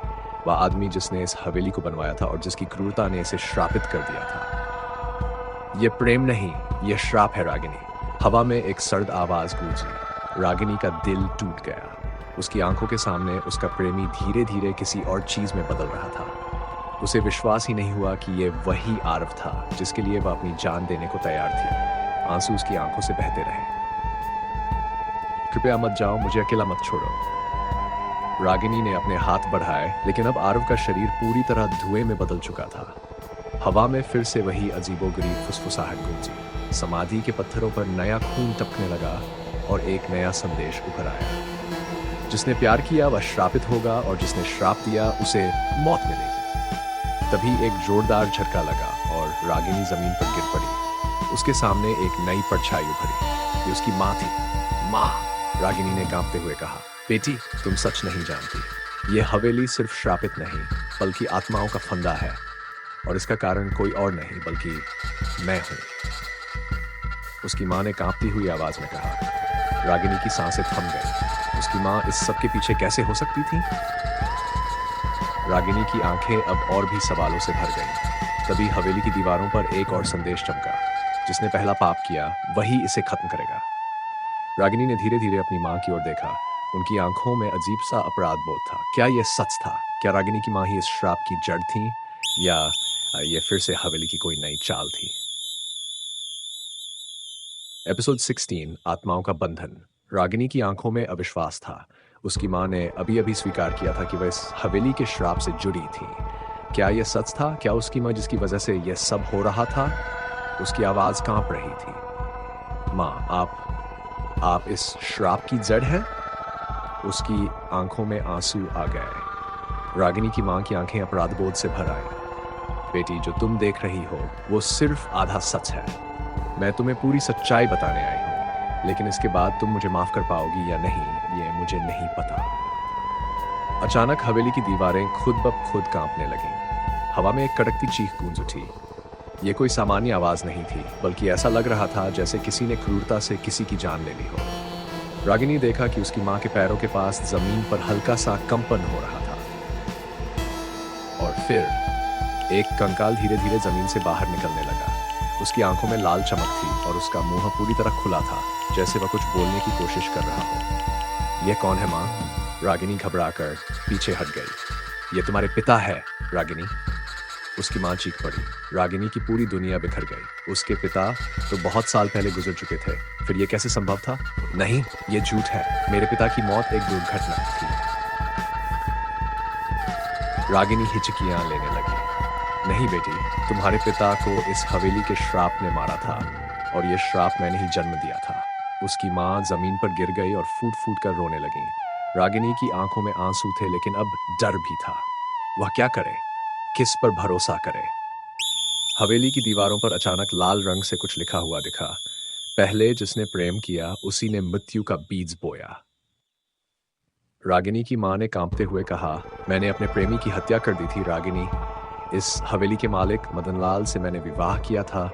Speaker 1: वह आदमी जिसने इस हवेली को बनवाया था और जिसकी क्रूरता ने इसे श्रापित कर दिया था। यह प्रेम नहीं, यह श्राप है रागिनी। हवा में एक सर्द आवाज गूंजी। रागिनी का दिल टूट गया। उसकी आंखों के सामने उसका प्रेमी धीरे धीरे किसी और चीज में बदल रहा था। उसे विश्वास ही नहीं हुआ कि यह वही आरव था जिसके लिए वह अपनी जान देने को तैयार थी। आंसू उसकी आंखों से बहते रहे। कृपया मत जाओ, मुझे अकेला मत छोड़ो। रागिनी ने अपने हाथ बढ़ाए, लेकिन अब आरव का शरीर पूरी तरह धुएं में बदल चुका था। हवा में फिर से वही अजीबोगरीब फुसफुसाहट गूंजी। समाधि के पत्थरों पर नया खून टपकने लगा और एक नया संदेश उभर आया। जिसने प्यार किया वह श्रापित होगा और जिसने श्राप दिया उसे मौत मिलेगी। तभी एक जोरदार झटका लगा और रागिनी जमीन पर गिर पड़ी। उसके सामने एक नई परछाई उभरी। ये उसकी मां थी। माँ, रागिनी ने कांपते हुए कहा। बेटी, तुम सच नहीं जानती। ये हवेली सिर्फ श्रापित नहीं, बल्कि आत्माओं का फंदा है, और इसका कारण कोई और नहीं बल्कि मैं हूं। उसकी माँ ने कांपती हुई आवाज में कहा। रागिनी की सांसें थम गई। उसकी माँ इस सब के पीछे कैसे हो सकती थी? रागिनी की आंखें अब और भी सवालों से भर गईं। तभी हवेली की दीवारों पर एक और संदेश चमका। जिसने पहला पाप किया, वही इसे खत्म करेगा। रागिनी ने धीरे धीरे अपनी माँ की ओर देखा। उनकी आंखों में अजीब सा अपराध बोध था। क्या यह सच था? क्या रागिनी की माँ ही इस श्राप की जड़ थी, या ये फिर से हवेली की कोई नई चाल थी? एपिसोड 16, आत्माओं का बंधन। रागिनी की आंखों में अविश्वास था। उसकी माँ ने अभी अभी स्वीकार किया था कि वह इस हवेली के श्राप से जुड़ी थी। क्या यह सच था? क्या उसकी माँ जिसकी वजह से यह सब हो रहा था? उसकी आवाज कांप रही थी। माँ, आप इस श्राप की जड़ हैं? उसकी आंखों में आंसू आ गए। रागिनी की माँ की आंखें अपराध बोध से भर आई। बेटी, जो तुम देख रही हो वो सिर्फ आधा सच है। मैं तुम्हें पूरी सच्चाई बताने आई हूं, लेकिन इसके बाद तुम मुझे माफ कर पाओगी या नहीं, ये मुझे नहीं पता। अचानक हवेली की दीवारें खुद ब खुद कांपने लगीं। हवा में एक कड़कती चीख गूंज उठी। ये कोई सामान्य आवाज नहीं थी, बल्कि ऐसा लग रहा था जैसे किसी ने क्रूरता से किसी की जान ले ली हो। रागिनी देखा कि उसकी माँ के पैरों के पास जमीन पर हल्का सा कंपन हो रहा था, और फिर एक कंकाल धीरे धीरे जमीन से बाहर निकलने लगा। उसकी आंखों में लाल चमक थी और उसका मुंह पूरी तरह खुला था, जैसे वह कुछ बोलने की कोशिश कर रहा हो। यह कौन है माँ? रागिनी घबराकर पीछे हट गई। ये तुम्हारे पिता है रागिनी, उसकी माँ चीख पड़ी। रागिनी की पूरी दुनिया बिखर गई। उसके पिता तो बहुत साल पहले गुजर चुके थे, फिर ये कैसे संभव था? नहीं, ये झूठ है। मेरे पिता की मौत एक दुर्घटना थी। रागिनी हिचकियां लेने लगी। नहीं बेटी, तुम्हारे पिता को इस हवेली के श्राप ने मारा था, और ये श्राप मैंने ही जन्म दिया था। उसकी माँ जमीन पर गिर गई और फूट फूट कर रोने लगी। रागिनी की आंखों में आंसू थे, लेकिन अब डर भी था। वह क्या करे? किस पर भरोसा करे? हवेली की दीवारों पर अचानक लाल रंग से कुछ लिखा हुआ दिखा। पहले जिसने प्रेम किया, उसी ने मृत्यु का बीज बोया। रागिनी की मां ने कांपते हुए कहा, मैंने अपने प्रेमी की हत्या कर दी थी रागिनी। इस हवेली के मालिक मदनलाल से मैंने विवाह किया था,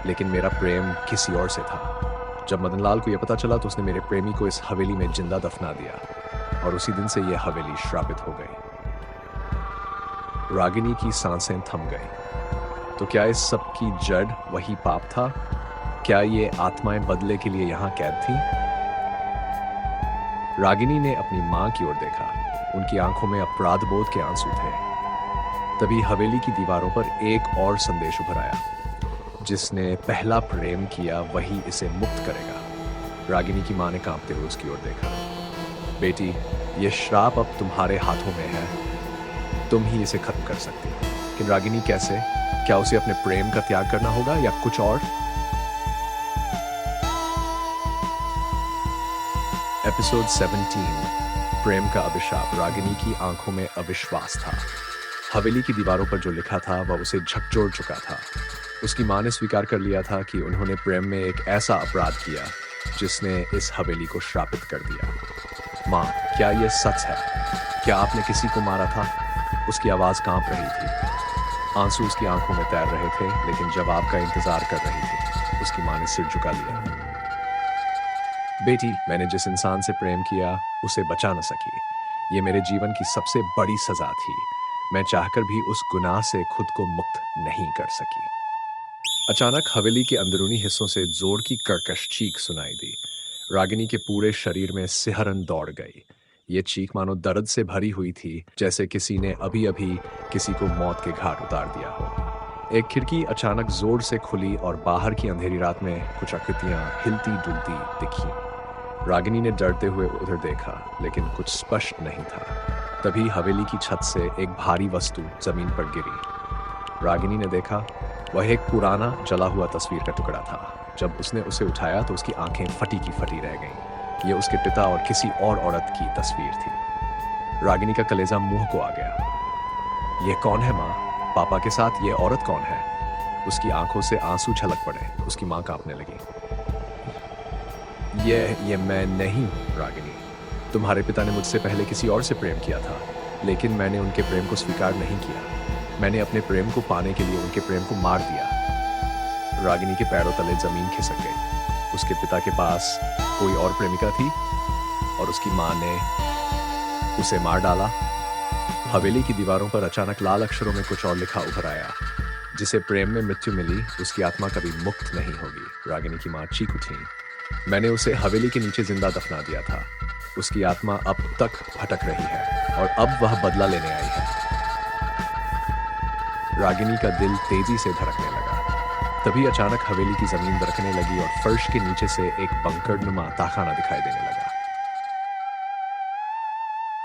Speaker 1: लेकिन मेरा प्रेम किसी और से था। जब मदनलाल को यह पता चला तो उसने मेरे प्रेमी को इस हवेली में जिंदा दफना दिया, और उसी दिन से यह हवेली श्रापित हो गई। रागिनी की सांसें थम गईं। तो क्या इस सब की जड़ वही पाप था? क्या ये आत्माएं बदले के लिए यहां कैद थीं? रागिनी ने अपनी मां की ओर देखा। उनकी आंखों में अपराध बोध के आंसू थे। तभी हवेली की दीवारों पर एक और संदेश उभर आया। जिसने पहला प्रेम किया वही इसे मुक्त करेगा। रागिनी की मां ने कांपते हुए उसकी ओर देखा। बेटी, ये श्राप अब तुम्हारे हाथों में है। तुम ही इसे खत्म कर सकती हो। लेकिन रागिनी कैसे? क्या उसे अपने प्रेम का त्याग करना होगा या कुछ और? एपिसोड 17, प्रेम का अभिशाप। रागिनी की आंखों में अविश्वास था। हवेली की दीवारों पर जो लिखा था वह उसे झकझोर चुका था। उसकी मां ने स्वीकार कर लिया था कि उन्होंने प्रेम में एक ऐसा अपराध किया जिसने इस हवेली को श्रापित कर दिया। मां, क्या यह सच है? क्या आपने किसी को मारा था? उसकी आवाज कांप रही थी। आंसू उसकी आंखों में तैर रहे थे, लेकिन जवाब का इंतजार कर रही थी। उसकी मां ने सिर झुका लिया। बेटी, मैंने जिस इंसान से प्रेम किया उसे बचा न सकी। ये मेरे जीवन की सबसे बड़ी सजा थी। मैं चाहकर भी उस गुनाह से खुद को मुक्त नहीं कर सकी। अचानक हवेली के अंदरूनी हिस्सों से जोर की कर्कश चीख सुनाई दी। रागिनी के पूरे शरीर में सिहरन दौड़ गई। ये चीख मानो दर्द से भरी हुई थी, जैसे किसी ने अभी अभी किसी को मौत के घाट उतार दिया हो। एक खिड़की अचानक जोर से खुली और बाहर की अंधेरी रात में कुछ आकृतियां हिलती डुलती दिखीं। रागिनी ने डरते हुए उधर देखा, लेकिन कुछ स्पष्ट नहीं था। तभी हवेली की छत से एक भारी वस्तु जमीन पर गिरी। रागिनी ने देखा, वह एक पुराना जला हुआ तस्वीर का टुकड़ा था। जब उसने उसे उठाया तो उसकी आंखें फटी की फटी रह गईं। यह उसके पिता और किसी और औरत की तस्वीर थी। रागिनी का कलेजा मुंह को आ गया। यह कौन है माँ? पापा के साथ यह औरत कौन है? उसकी आंखों से आंसू छलक पड़े। उसकी माँ कांपने लगी। ये मैं नहीं हूँ रागिनी। तुम्हारे पिता ने मुझसे पहले किसी और से प्रेम किया था, लेकिन मैंने उनके प्रेम को स्वीकार नहीं किया। मैंने अपने प्रेम को पाने के लिए उनके प्रेम को मार दिया। रागिनी के पैरों तले जमीन खिसक गई। उसके पिता के पास कोई और प्रेमिका थी और उसकी माँ ने उसे मार डाला। हवेली की दीवारों पर अचानक लाल अक्षरों में कुछ और लिखा उभर आया। जिसे प्रेम में मृत्यु मिली, उसकी आत्मा कभी मुक्त नहीं होगी। रागिनी की माँ चीख उठी। मैंने उसे हवेली के नीचे जिंदा दफना दिया था। उसकी आत्मा अब तक भटक रही है और अब वह बदला लेने आई है। रागिनी का दिल तेजी से धड़कने लगा। तभी अचानक हवेली की जमीन दरकने लगी और फर्श के नीचे से एक बंकरनुमा तहखाना दिखाई देने लगा।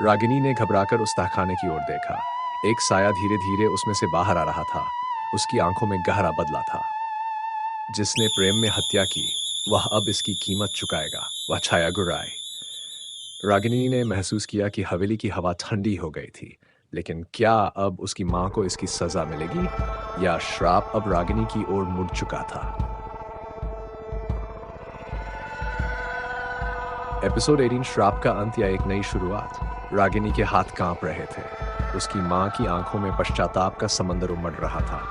Speaker 1: रागिनी ने घबराकर उस तहखाने की ओर देखा। एक साया धीरे धीरे उसमें से बाहर आ रहा था। उसकी आंखों में गहरा बदला था। जिसने प्रेम में हत्या की, वह अब इसकी कीमत चुकाएगा। वह छाया गुर्राए। रागिनी ने महसूस किया कि हवेली की हवा ठंडी हो गई थी। लेकिन क्या अब उसकी मां को इसकी सजा मिलेगी, या श्राप अब रागिनी की ओर मुड़ चुका था? एपिसोड 18 श्राप का अंत या एक नई शुरुआत। रागिनी के हाथ कांप रहे थे। उसकी मां की आंखों में पश्चाताप का समंदर उमड़ रहा था।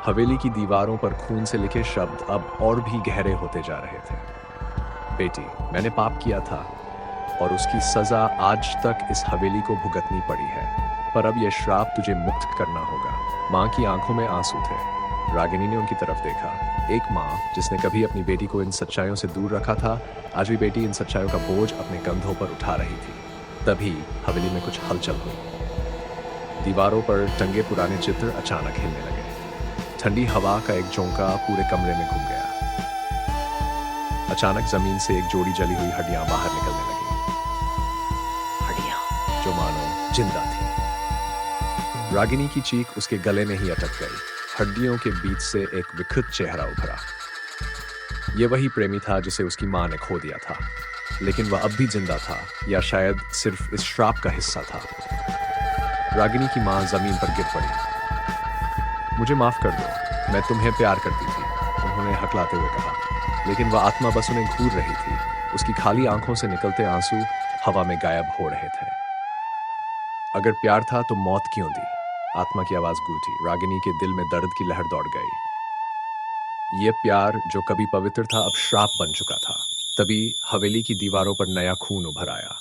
Speaker 1: हवेली की दीवारों पर खून से लिखे शब्द अब और भी गहरे होते जा रहे थे। बेटी, मैंने पाप किया था और उसकी सजा आज तक इस हवेली को भुगतनी पड़ी है, पर अब यह श्राप तुझे मुक्त करना होगा। मां की आंखों में आंसू थे। रागिनी ने उनकी तरफ देखा। एक मां जिसने कभी अपनी बेटी को इन सच्चाइयों से दूर रखा था, आज भी बेटी इन सच्चाइयों का बोझ अपने कंधों पर उठा रही थी। तभी हवेली में कुछ हलचल हुई। दीवारों पर टंगे पुराने चित्र अचानक हिलने लगे। ठंडी हवा का एक झोंका पूरे कमरे में घूम गया। अचानक जमीन से एक जोड़ी जली हुई हड्डियां बाहर निकलने लगी। हड्डियां जो मानो जिंदा थी। रागिनी की चीख उसके गले में ही अटक गई। हड्डियों के बीच से एक विकृत चेहरा उभरा। यह वही प्रेमी था जिसे उसकी मां ने खो दिया था, लेकिन वह अब भी जिंदा था, या शायद सिर्फ इस श्राप का हिस्सा था। रागिनी की मां जमीन पर गिर पड़ी। मुझे माफ कर दो, मैं तुम्हें प्यार करती थी, उन्होंने हकलाते हुए कहा। लेकिन वह आत्मा बस उन्हें घूर रही थी। उसकी खाली आंखों से निकलते आंसू हवा में गायब हो रहे थे। अगर प्यार था तो मौत क्यों दी? आत्मा की आवाज गूंजी। रागिनी के दिल में दर्द की लहर दौड़ गई। यह प्यार जो कभी पवित्र था, अब श्राप बन चुका था। तभी हवेली की दीवारों पर नया खून उभर आया।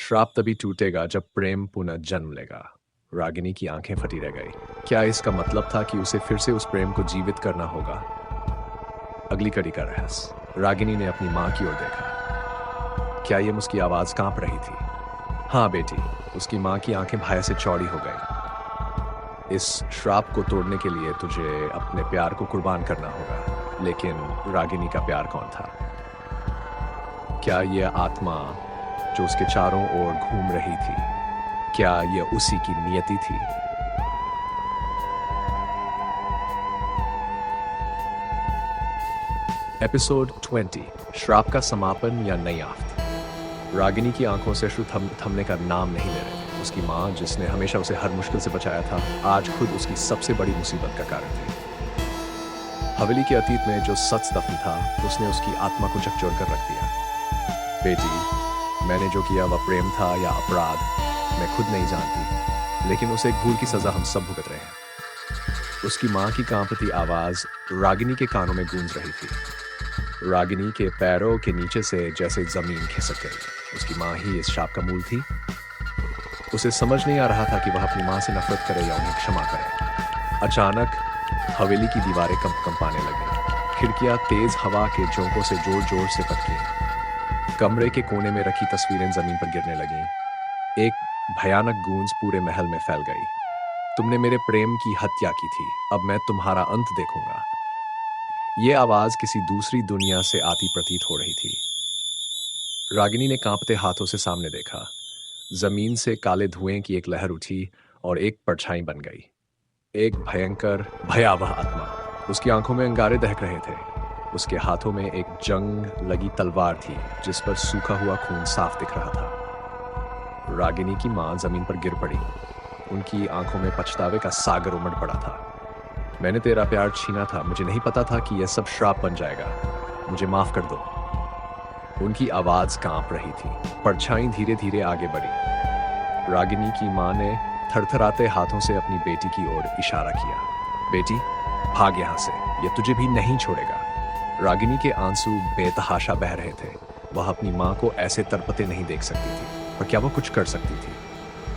Speaker 1: श्राप तभी टूटेगा जब प्रेम पुनः जन्म लेगा। रागिनी की आंखें फटी रह गई। क्या इसका मतलब था कि उसे फिर से उस प्रेम को जीवित करना होगा? अगली कड़ी का रहस्य। रागिनी ने अपनी मां की ओर देखा। क्या यह उसकी आवाज कांप रही थी? हाँ बेटी, उसकी मां की आंखें भय से चौड़ी हो गई। इस श्राप को तोड़ने के लिए तुझे अपने प्यार को कुर्बान करना होगा। लेकिन रागिनी का प्यार कौन था? क्या यह आत्मा जो उसके चारों ओर घूम रही थी, क्या यह उसी की नियति थी? एपिसोड 20 श्राप का समापन या नई आफत। रागिनी की आंखों से अश्रु थमने का नाम नहीं ले रहे थे। उसकी मां, जिसने हमेशा उसे हर मुश्किल से बचाया था, आज खुद उसकी सबसे बड़ी मुसीबत का कारण थी। हवेली के अतीत में जो सच दफन था, उसने उसकी आत्मा को झकझोर कर रख दिया। बेटी, मैंने जो किया वह प्रेम था या अपराध, मैं खुद नहीं जानती, लेकिन उसे एक भूल की सजा हम सब भुगत रहे हैं। उसकी मां की कांपती आवाज रागिनी के कानों में गूंज रही थी। रागिनी के पैरों के नीचे से जैसे जमीन खिसक गई। उसकी मां ही इस शाप का मूल थी। उसे समझ नहीं आ रहा था कि वह अपनी मां से नफरत करे या उन्हें क्षमा करे। अचानक हवेली की दीवारें कंपाने लगी। खिड़कियां तेज हवा के झोंकों से जोर जोर से पटकी। कमरे के कोने में रखी तस्वीरें जमीन पर गिरने लगीं। एक भयानक गूंज पूरे महल में फैल गई। तुमने मेरे प्रेम की हत्या की थी, अब मैं तुम्हारा अंत देखूंगा। यह आवाज किसी दूसरी दुनिया से आती प्रतीत हो रही थी। रागिनी ने कांपते हाथों से सामने देखा। जमीन से काले धुएं की एक लहर उठी और एक परछाई बन गई। एक भयंकर भयावह आत्मा। उसकी आंखों में अंगारे दहक रहे थे। उसके हाथों में एक जंग लगी तलवार थी, जिस पर सूखा हुआ खून साफ दिख रहा था। रागिनी की मां जमीन पर गिर पड़ी। उनकी आंखों में पछतावे का सागर उमड़ पड़ा था। मैंने तेरा प्यार छीना था, मुझे नहीं पता था कि यह सब श्राप बन जाएगा। मुझे माफ कर दो। उनकी आवाज कांप रही थी। परछाई धीरे धीरे आगे बढ़ी। रागिनी की माँ ने थरथराते हाथों से अपनी बेटी की ओर इशारा किया। बेटी, भाग यहाँ से, ये तुझे भी नहीं छोड़ेगा। रागिनी के आंसू बेतहाशा बह रहे थे। वह अपनी माँ को ऐसे तड़पते नहीं देख सकती थी, पर क्या वह कुछ कर सकती थी?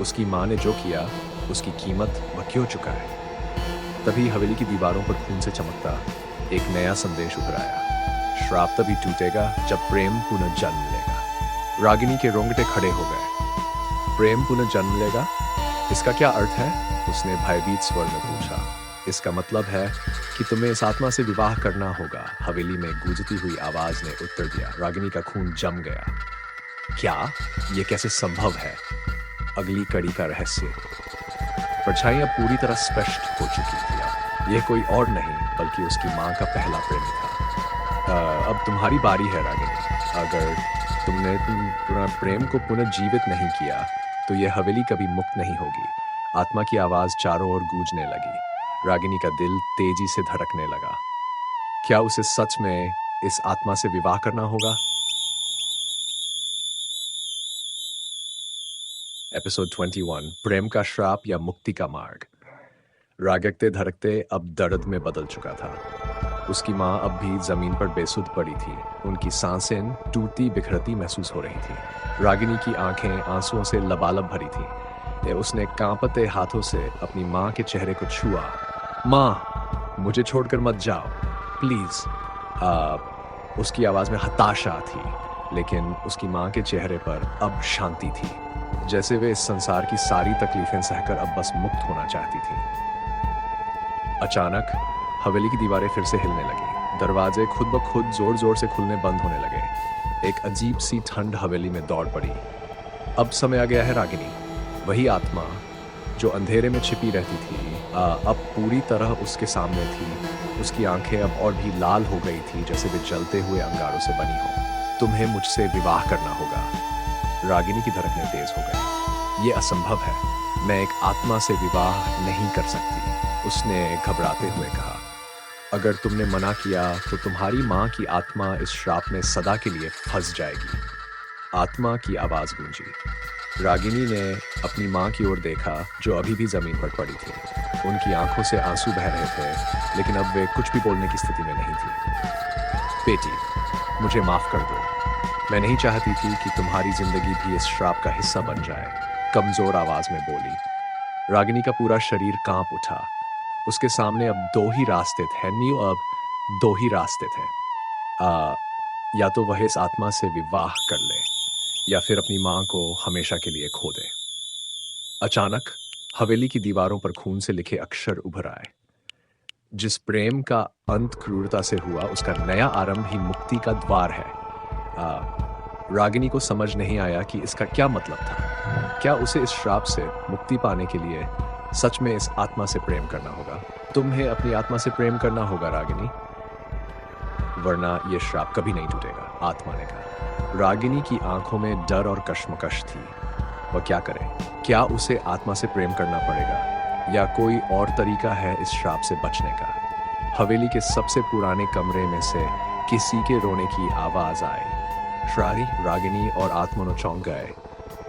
Speaker 1: उसकी माँ ने जो किया, उसकी कीमत वह क्यों चुका है? तभी हवेली की दीवारों पर खून से चमकता एक नया संदेश उभर आया। श्राप तभी टूटेगा जब प्रेम पुनः जन्म लेगा। रागिनी के रोंगटे खड़े हो गए। प्रेम पुनः जन्म लेगा, इसका क्या अर्थ है? उसने भयभीत स्वर में पूछा। इसका मतलब है कि तुम्हें इस आत्मा से विवाह करना होगा, हवेली में गूंजती हुई आवाज ने उत्तर दिया। रागिनी का खून जम गया। क्या यह कैसे संभव है? अगली कड़ी का रहस्य। परछाई अब पूरी तरह स्पष्ट हो चुकी थी। यह कोई और नहीं बल्कि उसकी माँ का पहला प्रेम था। अब तुम्हारी बारी है रागिनी। अगर तुमने प्रेम को पुनर्जीवित नहीं किया तो यह हवेली कभी मुक्त नहीं होगी। आत्मा की आवाज चारों ओर गूंजने लगी। रागिनी का दिल तेजी से धड़कने लगा। क्या उसे सच में इस आत्मा से विवाह करना होगा? एपिसोड 21, प्रेम का श्राप या मुक्ति का मार्ग। रागकते धड़कते अब दर्द में बदल चुका था। उसकी माँ अब भी जमीन पर बेसुध पड़ी थी। उनकी सांसें टूटती बिखरती महसूस हो रही थी। रागिनी की आंखें आंसुओं से लबालब भरी थी। उसने कांपते हाथों से अपनी माँ के चेहरे को छुआ। माँ, मुझे छोड़कर मत जाओ, प्लीज। उसकी आवाज में हताशा थी, लेकिन उसकी माँ के चेहरे पर अब शांति थी, जैसे वे इस संसार की सारी तकलीफें सहकर अब बस मुक्त होना चाहती थी। अचानक हवेली की दीवारें फिर से हिलने लगी। दरवाजे खुद ब खुद जोर जोर से खुलने बंद होने लगे। एक अजीब सी ठंड हवेली में दौड़ पड़ी। अब समय आ गया है रागिनी। वही आत्मा जो अंधेरे में छिपी रहती थी, अब पूरी तरह उसके सामने थी। उसकी आंखें अब और भी लाल हो गई थी, जैसे वे जलते हुए अंगारों से बनी हो। तुम्हें मुझसे विवाह करना होगा। रागिनी की धड़कनें तेज हो गई। ये असंभव है, मैं एक आत्मा से विवाह नहीं कर सकती, उसने घबराते हुए कहा। अगर तुमने मना किया तो तुम्हारी माँ की आत्मा इस श्राप में सदा के लिए फंस जाएगी। आत्मा की आवाज गूंजी। रागिनी ने अपनी माँ की ओर देखा, जो अभी भी जमीन पर पड़ी थी। उनकी आंखों से आंसू बह रहे थे, लेकिन अब वे कुछ भी बोलने की स्थिति में नहीं थी। बेटी, मुझे माफ कर दो। मैं नहीं चाहती थी कि तुम्हारी जिंदगी भी इस श्राप का हिस्सा बन जाए, कमजोर आवाज में बोली। रागिनी का पूरा शरीर कांप उठा। उसके सामने अब दो ही रास्ते थे। अब दो ही रास्ते थे। या तो वह इस आत्मा से विवाह कर ले, या फिर अपनी मां को हमेशा के लिए खो दे। अचानक हवेली की दीवारों पर खून से लिखे अक्षर उभर आए। जिस प्रेम का अंत क्रूरता से हुआ, उसका नया आरंभ ही मुक्ति का द्वार है। रागिनी को समझ नहीं आया कि इसका क्या मतलब था। क्या उसे इस श्राप से मुक्ति पाने के लिए सच में इस आत्मा से प्रेम करना होगा? तुम्हें अपनी आत्मा से प्रेम करना होगा रागिनी, वरना यह श्राप कभी नहीं टूटेगा, आत्मा ने कहा। रागिनी की आंखों में डर और कश्मकश थी। वह क्या करे? क्या उसे आत्मा से प्रेम करना पड़ेगा, या कोई और तरीका है इस श्राप से बचने का? हवेली के सबसे पुराने कमरे में से किसी के रोने की आवाज आई। रागिनी और आत्मा चौंक गए।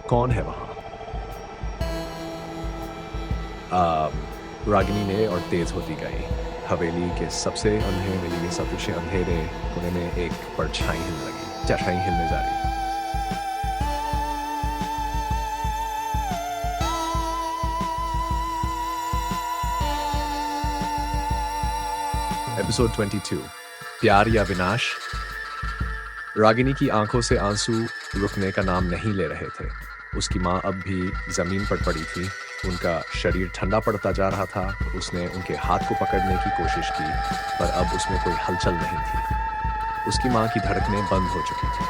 Speaker 1: कौन है वहां? रागिनी ने और तेज होती गई। हवेली के सबसे अंधेरे कोने में एक परछाई हिलने लगी। परछाई हिलने जा रही। एपिसोड 22, प्यार या विनाश। रागिनी की आंखों से आंसू रुकने का नाम नहीं ले रहे थे। उसकी माँ अब भी जमीन पर पड़ी थी। उनका शरीर ठंडा पड़ता जा रहा था। उसने उनके हाथ को पकड़ने की कोशिश की, पर अब उसमें कोई हलचल नहीं थी। उसकी माँ की धड़कनें बंद हो चुकी थी।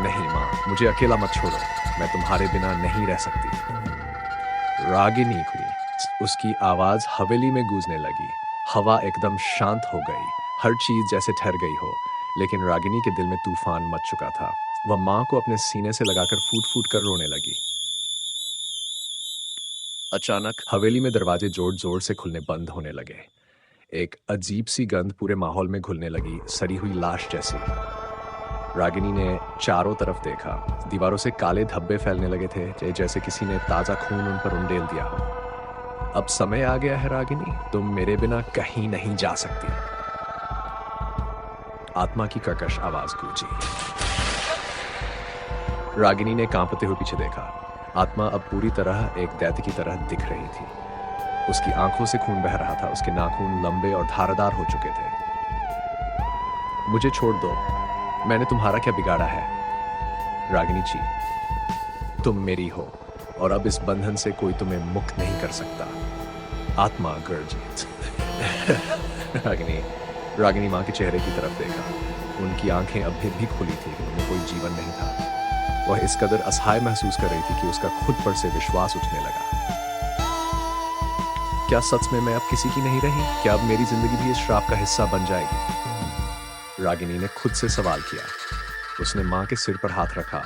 Speaker 1: नहीं माँ, मुझे अकेला मत छोड़ो, मैं तुम्हारे बिना नहीं रह सकती। रागिनी हुई। उसकी आवाज हवेली में गूंजने लगी। हवा एकदम शांत हो गई, हर चीज जैसे ठहर गई हो। लेकिन रागिनी के दिल में तूफान मच चुका था। वह माँ को अपने सीने से लगाकर फूट फूट कर रोने लगी। अचानक हवेली में दरवाजे जोर जोर से खुलने बंद होने लगे। एक अजीब सी गंध पूरे माहौल में घुलने लगी, सड़ी हुई लाश जैसी। रागिनी ने चारों तरफ देखा। दीवारों से काले धब्बे फैलने लगे थे, जैसे किसी ने ताजा खून उन पर उंडेल दिया हो। अब समय आ गया है रागिनी, तुम मेरे बिना कहीं नहीं जा सकती। आत्मा की कर्कश आवाज गूंजी। रागिनी ने कांपते हुए पीछे देखा। आत्मा अब पूरी तरह एक दैत्य की तरह दिख रही थी। उसकी आंखों से खून बह रहा था, उसके नाखून लंबे और धारदार हो चुके थे। मुझे छोड़ दो, मैंने तुम्हारा क्या बिगाड़ा है? रागिनी जी, तुम मेरी हो और अब इस बंधन से कोई तुम्हें मुक्त नहीं कर सकता। आत्मा गर्जित। रागिनी मां के चेहरे की तरफ देखा। उनकी आंखें अब भी खुली थी, उनमें कोई जीवन नहीं था। वह इस कदर असहाय महसूस कर रही थी कि उसका खुद पर से विश्वास उठने लगा। क्या सच में मैं अब किसी की नहीं रही? क्या अब मेरी जिंदगी भी इस श्राप का हिस्सा बन जाएगी? रागिनी ने खुद से सवाल किया। उसने मां के सिर पर हाथ रखा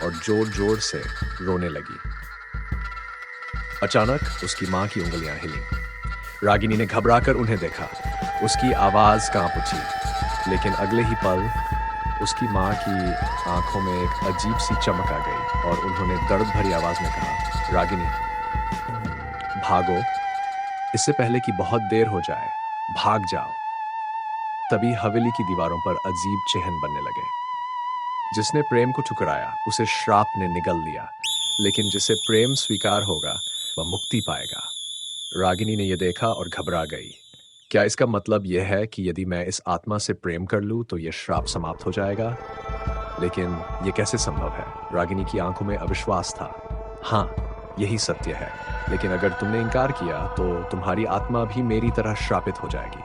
Speaker 1: और जोर जोर से रोने लगी। अचानक उसकी मां की उंगलियां हिली। रागिनी ने घबराकर उन्हें देखा। उसकी आवाज कांप उठी, लेकिन अगले ही पल उसकी मां की आंखों में एक अजीब सी चमक आ गई और उन्होंने दर्द भरी आवाज में कहा, रागिनी, भागो, इससे पहले कि बहुत देर हो जाए, भाग जाओ। तभी हवेली की दीवारों पर अजीब चिन्ह बनने लगे। जिसने प्रेम को ठुकराया उसे श्राप ने निगल लिया, लेकिन जिसे प्रेम स्वीकार होगा वह मुक्ति पाएगा। रागिनी ने यह देखा और घबरा गई। क्या इसका मतलब यह है कि यदि मैं इस आत्मा से प्रेम कर लूं तो यह श्राप समाप्त हो जाएगा? लेकिन यह कैसे संभव है? रागिनी की आंखों में अविश्वास था। हाँ, यही सत्य है, लेकिन अगर तुमने इनकार किया तो तुम्हारी आत्मा भी मेरी तरह श्रापित हो जाएगी।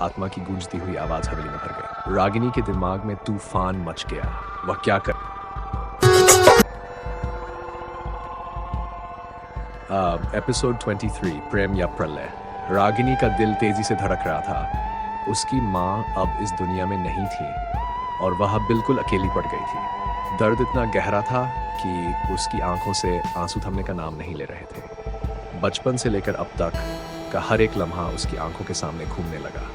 Speaker 1: आत्मा की गूंजती हुई आवाज हवेली में भर गई। रागिनी के दिमाग में तूफान मच गया। वह क्या कर एपिसोड 23, प्रेम या प्रलय। रागिनी का दिल तेजी से धड़क रहा था। उसकी मां अब इस दुनिया में नहीं थी और वह बिल्कुल अकेली पड़ गई थी। दर्द इतना गहरा था कि उसकी आंखों से आंसू थमने का नाम नहीं ले रहे थे। बचपन से लेकर अब तक का हर एक लम्हा उसकी आंखों के सामने घूमने लगा।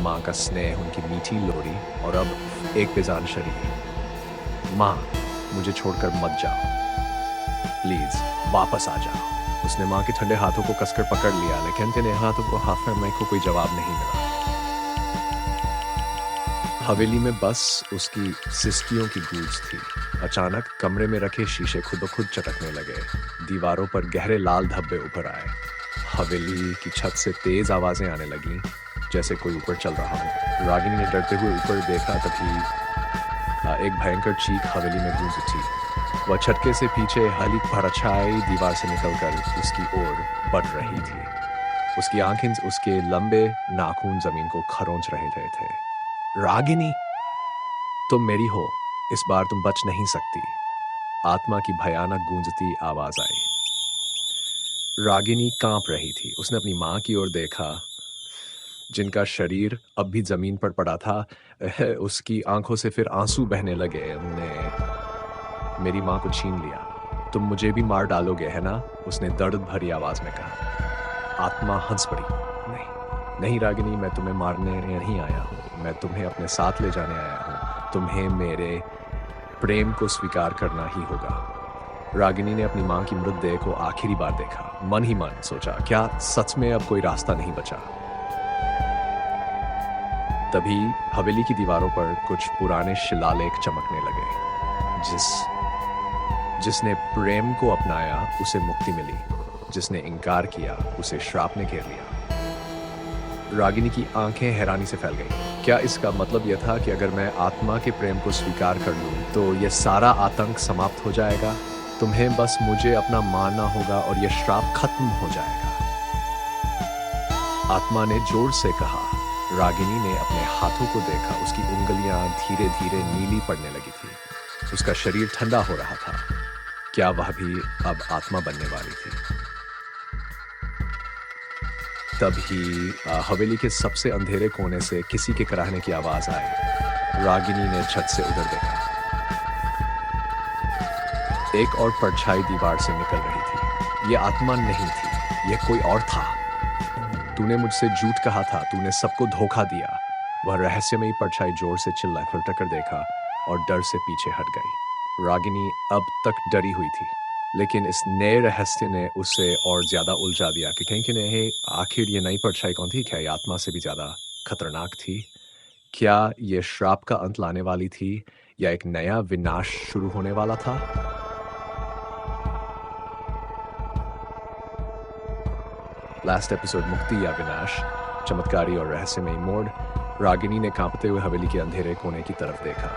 Speaker 1: माँ का स्नेह, उनकी मीठी लोरी और अब एक बेजान शरीर। माँ, मुझे छोड़कर मत जाओ, प्लीज वापस आ जाओ। उसने माँ के ठंडे हाथों को कसकर पकड़ लिया, लेकिन तेने हाथों को हाथ को कोई जवाब नहीं मिला। हवेली में बस उसकी सिसकियों की गूंज थी। अचानक कमरे में रखे शीशे खुद ब खुद चटकने लगे। दीवारों पर गहरे लाल धब्बे उभर आए। हवेली की छत से तेज आवाजें आने लगीं, जैसे कोई ऊपर चल रहा हो। रागिनी ने डरते हुए ऊपर देखा, तभी एक भयंकर चीख हवेली में गूंज उठी। वह छटके से पीछे हल्की परछाई दीवार से निकलकर उसकी ओर बढ़ रही थी। उसकी आंखें, उसके लंबे नाखून जमीन को खरोंच रहे थे। रागिनी, तुम मेरी हो, इस बार तुम बच नहीं सकती। आत्मा की भयानक गूंजती आवाज आई। रागिनी कांप रही थी। उसने अपनी मां की ओर देखा, जिनका शरीर अब भी जमीन पर पड़ा था। उसकी आंखों से फिर आंसू बहने लगे। उन्होंने मेरी मां को छीन लिया। तुम मुझे भी मार डालोगे, है ना? उसने दर्द भरी आवाज में कहा। आत्मा हंस पड़ी। नहीं रागिनी, मैं तुम्हें मारने नहीं आया हूं, मैं तुम्हें अपने साथ ले जाने आया हूं। तुम्हें मेरे प्रेम को स्वीकार करना ही होगा। रागिनी ने अपनी मां की मृतदेह को आखिरी बार देखा। मन ही मन सोचा, क्या सच में अब कोई रास्ता नहीं बचा? तभी हवेली की दीवारों पर कुछ पुराने शिलालेख चमकने लगे। जिसने प्रेम को अपनाया उसे मुक्ति मिली, जिसने इनकार किया उसे श्राप ने घेर लिया। रागिनी की आंखें हैरानी से फैल गईं। क्या इसका मतलब यह था कि अगर मैं आत्मा के प्रेम को स्वीकार कर लूं तो यह सारा आतंक समाप्त हो जाएगा? तुम्हें बस मुझे अपना मानना होगा और यह श्राप खत्म हो जाएगा। आत्मा ने जोर से कहा। रागिनी ने अपने हाथों को देखा। उसकी उंगलियां धीरे धीरे नीली पड़ने लगी थी। उसका शरीर ठंडा हो रहा था। क्या वह भी अब आत्मा बनने वाली थी? तभी हवेली के सबसे अंधेरे कोने से किसी के कराहने की आवाज आई। रागिनी ने छत से उधर देखा। एक और परछाई दीवार से निकल रही थी। यह आत्मा नहीं थी, यह कोई और था। तूने मुझसे झूठ कहा था, तूने सबको धोखा दिया। वह रहस्यमयी परछाई जोर से चिल्लाई, कर देखा और डर से पीछे हट गई। रागिनी अब तक डरी हुई थी, लेकिन इस नए रहस्य ने उसे और ज्यादा उलझा दिया कि कहीं कि नहीं आखिर ये नई परछाई कौन थी। क्या ये आत्मा से भी ज्यादा खतरनाक थी? क्या ये श्राप का अंत लाने वाली थी या एक नया विनाश शुरू होने वाला था? लास्ट एपिसोड मुक्ति या विनाश, चमत्कारी और रहस्यमयी मोड़। रागिनी ने कांपते हुए हवेली के अंधेरे कोने की तरफ देखा।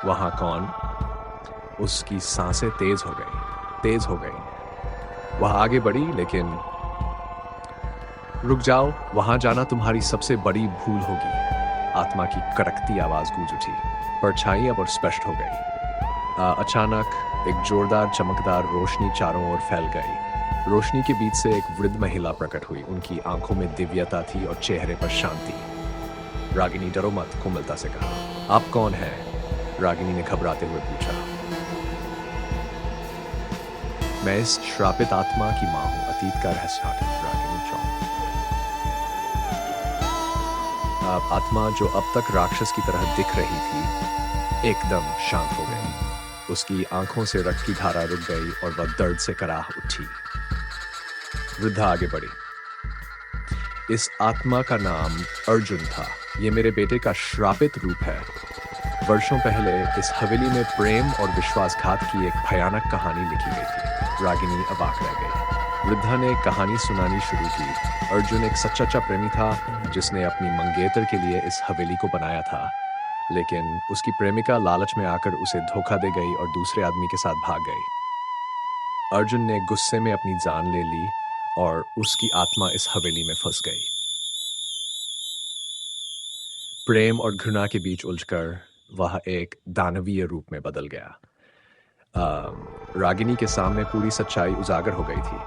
Speaker 1: वहां कौन? उसकी सांसें तेज हो गई। वह आगे बढ़ी, लेकिन रुक जाओ, वहां जाना तुम्हारी सबसे बड़ी भूल होगी। आत्मा की कड़कती आवाज गूंज उठी। परछाई अब और स्पष्ट हो गई। अचानक एक जोरदार चमकदार रोशनी चारों ओर फैल गई। रोशनी के बीच से एक वृद्ध महिला प्रकट हुई। उनकी आंखों में दिव्यता थी और चेहरे पर शांति। रागिनी, डरो मत, कोमलता से कहा। आप कौन हैं? रागिनी ने घबराते हुए पूछा। मैं इस श्रापित आत्मा की मां हूं। अतीत का रहस्य। रागिनी चौंक। आत्मा जो अब तक राक्षस की तरह दिख रही थी, एकदम शांत हो गई। उसकी आंखों से रक्त की धारा रुक गई और वह दर्द से कराह उठी। वृद्धा आगे बढ़ी। इस आत्मा का नाम अर्जुन था। ये मेरे बेटे का श्रापित रूप है। वर्षों पहले इस हवेली में प्रेम और विश्वासघात की एक भयानक कहानी लिखी गई थी। रागिनी अबाक रह गई। वृद्धा ने कहानी सुनानी शुरू की। अर्जुन एक सच्चा प्रेमी था जिसने अपनी मंगेतर के लिए इस हवेली को बनाया था, लेकिन उसकी प्रेमिका लालच में आकर उसे धोखा दे गई और दूसरे आदमी के साथ भाग गई। अर्जुन ने गुस्से में अपनी जान ले ली और उसकी आत्मा इस हवेली में फंस गई। प्रेम और घृणा के बीच उलझकर वह एक दानवीय रूप में बदल गया। रागिनी के सामने पूरी सच्चाई उजागर हो गई थी।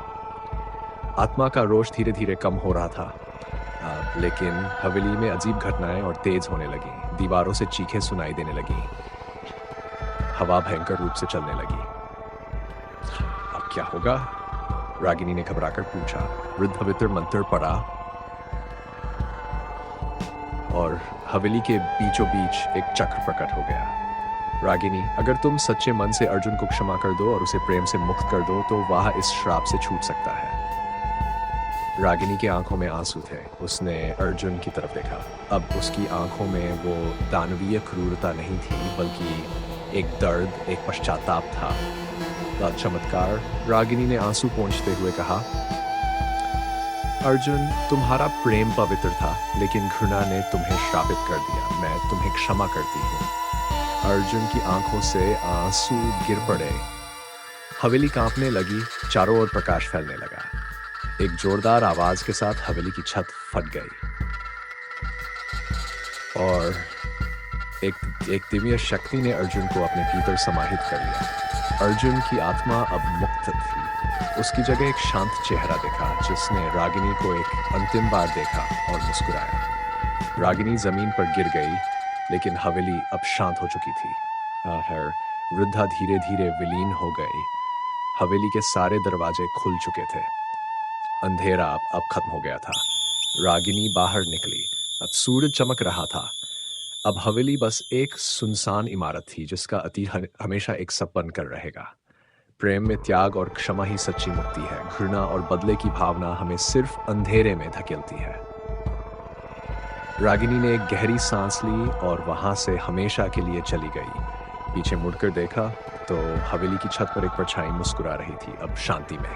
Speaker 1: आत्मा का रोष धीरे धीरे कम हो रहा था, लेकिन हवेली में अजीब घटनाएं और तेज होने लगी। दीवारों से चीखें सुनाई देने लगी। हवा भयंकर रूप से चलने लगी। अब क्या होगा? रागिनी ने घबराकर पूछा। वृद्ध पवित्र मंत्र पड़ा और हवेली के बीचों बीच एक चक्र प्रकट हो गया। रागिनी, अगर तुम सच्चे मन से अर्जुन को क्षमा कर दो और उसे प्रेम से मुक्त कर दो तो वह इस श्राप से छूट सकता है। रागिनी की आंखों में आंसू थे। उसने अर्जुन की तरफ देखा। अब उसकी आंखों में वो दानवीय क्रूरता नहीं थी, बल्कि एक दर्द, एक पश्चाताप था। चमत्कार। रागिनी ने आंसू पोंछते हुए कहा, अर्जुन, तुम्हारा प्रेम पवित्र था, लेकिन घृणा ने तुम्हें श्रापित कर दिया। मैं तुम्हें क्षमा करती हूँ। अर्जुन की आंखों से आंसू गिर पड़े। हवेली कांपने लगी। चारों ओर प्रकाश फैलने लगा। एक जोरदार आवाज के साथ हवेली की छत फट गई और एक दिव्य शक्ति ने अर्जुन को अपने भीतर समाहित कर लिया। अर्जुन की आत्मा अब मुक्त थी। उसकी जगह एक शांत चेहरा दिखा, जिसने रागिनी को एक अंतिम बार देखा और मुस्कुराया। रागिनी जमीन पर गिर गई, लेकिन हवेली अब शांत हो चुकी थी। वृद्धा धीरे धीरे विलीन हो गई। हवेली के सारे दरवाजे खुल चुके थे। अंधेरा अब खत्म हो गया था। रागिनी बाहर निकली। अब सूरज चमक रहा था। अब हवेली बस एक सुनसान इमारत थी, जिसका अतीत हमेशा एक सपन कर रहेगा। प्रेम में त्याग और क्षमा ही सच्ची मुक्ति है। घृणा और बदले की भावना हमें सिर्फ अंधेरे में धकेलती है। रागिनी ने एक गहरी सांस ली और वहां से हमेशा के लिए चली गई। पीछे मुड़कर देखा तो हवेली की छत पर एक परछाई मुस्कुरा रही थी, अब शांति में।